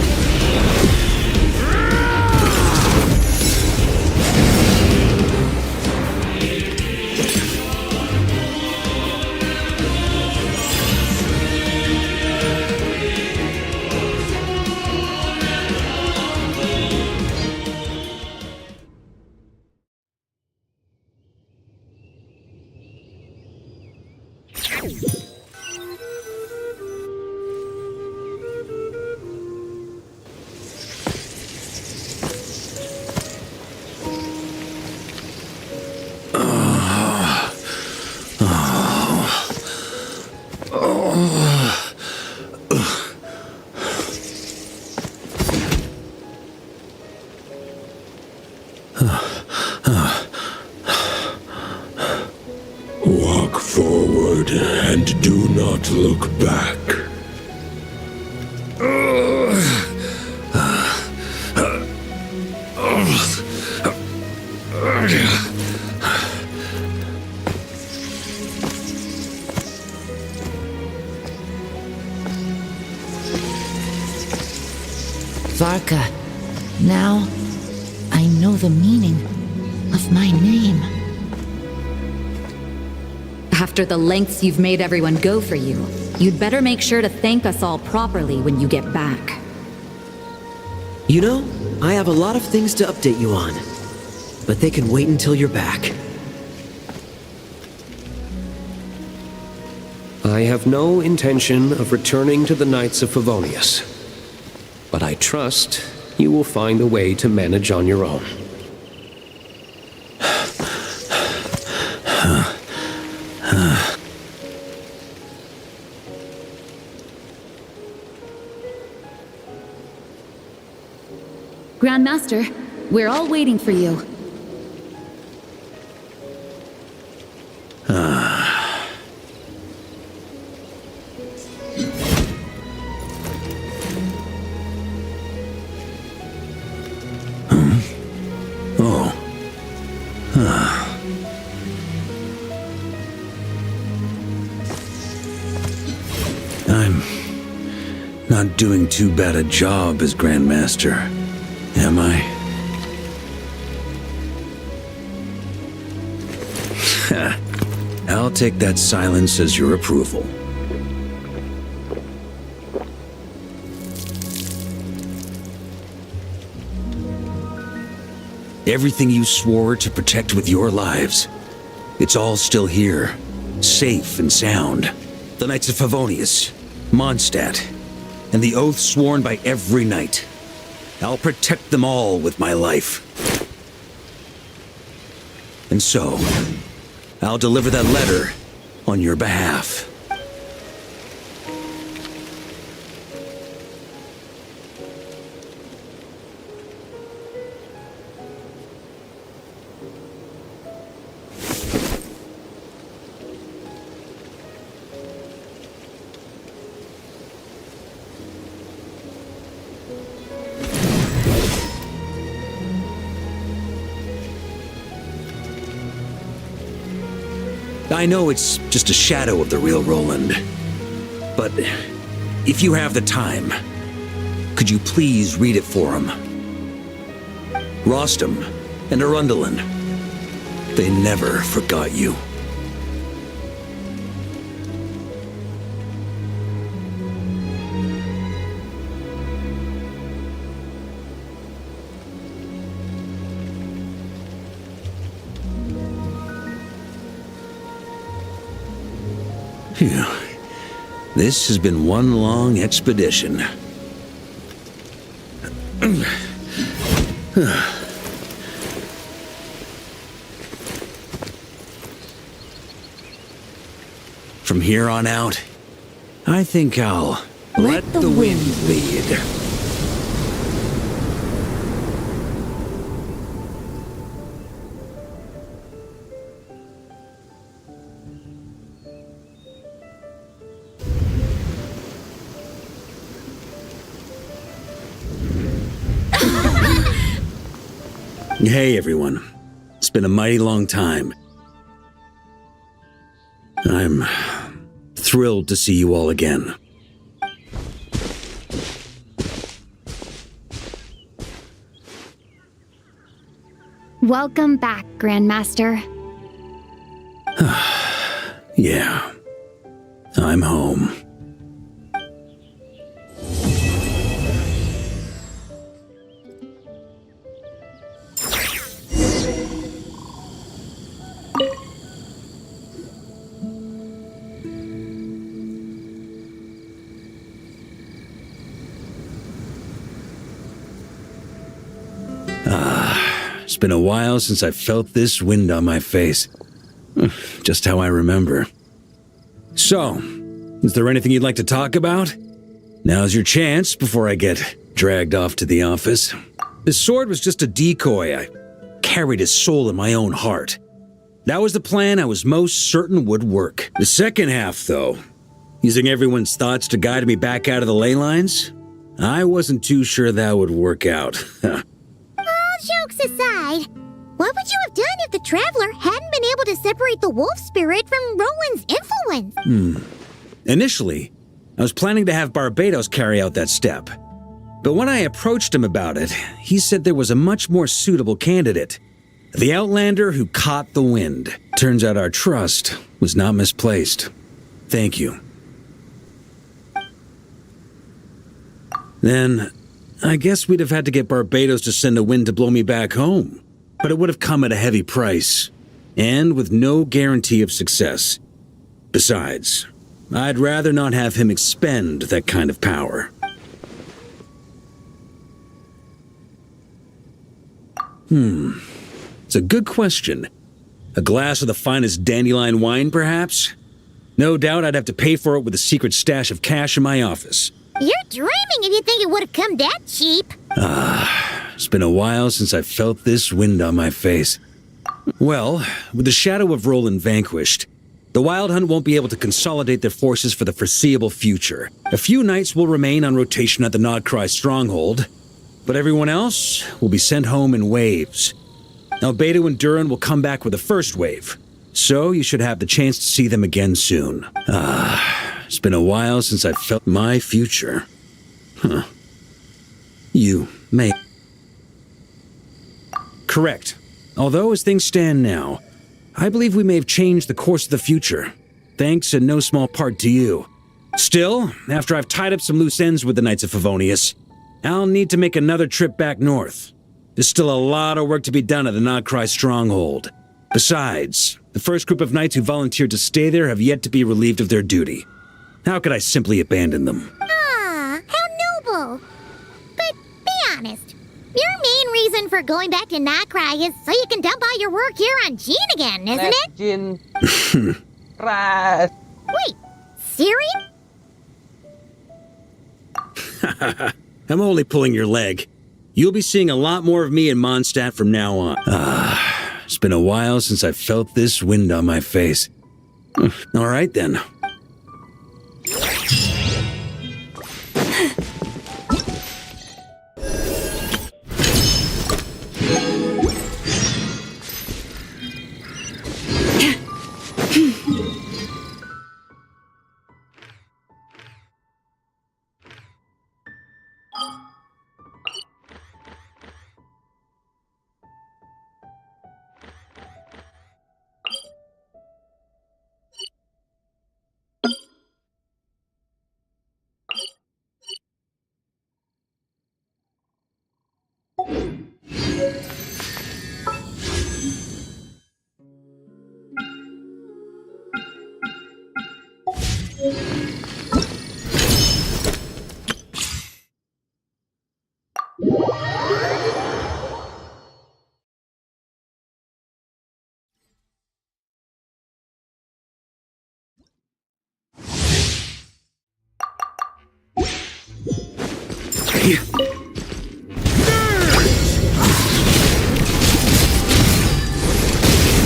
Walk forward and do not look back. Varka, now I know the meaning of my name. After the lengths you've made everyone go for you, you'd better make sure to thank us all properly when you get back. You know, I have a lot of things to update you on, but they can wait until you're back. I have no intention of returning to the Knights of Favonius, but I trust you will find a way to manage on your own. Grandmaster, we're all waiting for you. I'm not doing too bad a job as Grandmaster, am I? I'll take that silence as your approval. Everything you swore to protect with your lives, it's all still here, safe and sound. The Knights of Favonius, Mondstadt, and the oath sworn by every knight. I'll protect them all with my life. And so, I'll deliver that letter on your behalf. I know it's just a shadow of the real Roland, but if you have the time, could you please read it for him? Rostam and Arundelen, they never forgot you. Phew. This has been one long expedition. From here on out, I think I'll let the wind lead. Hey, everyone. It's been a mighty long time. I'm thrilled to see you all again. Welcome back, Grandmaster. Yeah. I'm home. It's been a while since I felt this wind on my face. Just how I remember. So, is there anything you'd like to talk about? Now's your chance before I get dragged off to the office. His sword was just a decoy. I carried his soul in my own heart. That was the plan I was most certain would work. The second half, though, using everyone's thoughts to guide me back out of the ley lines, I wasn't too sure that would work out. Jokes aside, what would you have done if the Traveler hadn't been able to separate the wolf spirit from Roland's influence? Initially, I was planning to have Barbados carry out that step. But when I approached him about it, he said there was a much more suitable candidate. The Outlander who caught the wind. Turns out our trust was not misplaced. Thank you. Then, I guess we'd have had to get Barbados to send a wind to blow me back home. But it would have come at a heavy price, and with no guarantee of success. Besides, I'd rather not have him expend that kind of power. It's a good question. A glass of the finest dandelion wine, perhaps? No doubt I'd have to pay for it with a secret stash of cash in my office. You're dreaming if you think it would have come that cheap. It's been a while since I felt this wind on my face. Well, with the shadow of Roland vanquished, the Wild Hunt won't be able to consolidate their forces for the foreseeable future. A few knights will remain on rotation at the Nodcry stronghold, but everyone else will be sent home in waves. Albedo and Durin will come back with the first wave, so you should have the chance to see them again soon. It's been a while since I felt my future. You may. Correct. Although as things stand now, I believe we may have changed the course of the future, thanks in no small part to you. Still, after I've tied up some loose ends with the Knights of Favonius, I'll need to make another trip back north. There's still a lot of work to be done at the Nodcry stronghold. Besides, the first group of knights who volunteered to stay there have yet to be relieved of their duty. How could I simply abandon them? How noble. But be honest, your main reason for going back to Nodcry is so you can dump all your work here on Jean again, isn't it? Wait, Siri? I'm only pulling your leg. You'll be seeing a lot more of me in Mondstadt from now on. It's been a while since I felt this wind on my face. All right, then.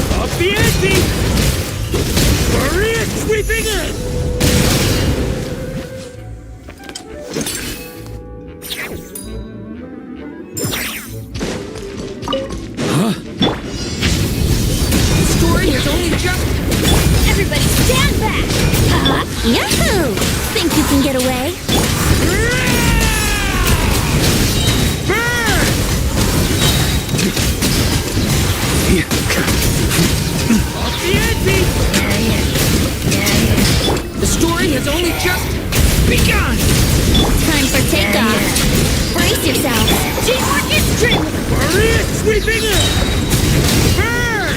Up the ante! Hurry it, sweeping in! Be gone! Time for takeoff. Brace yourself. Teamwork is strength! Maria sweeping in! Burn!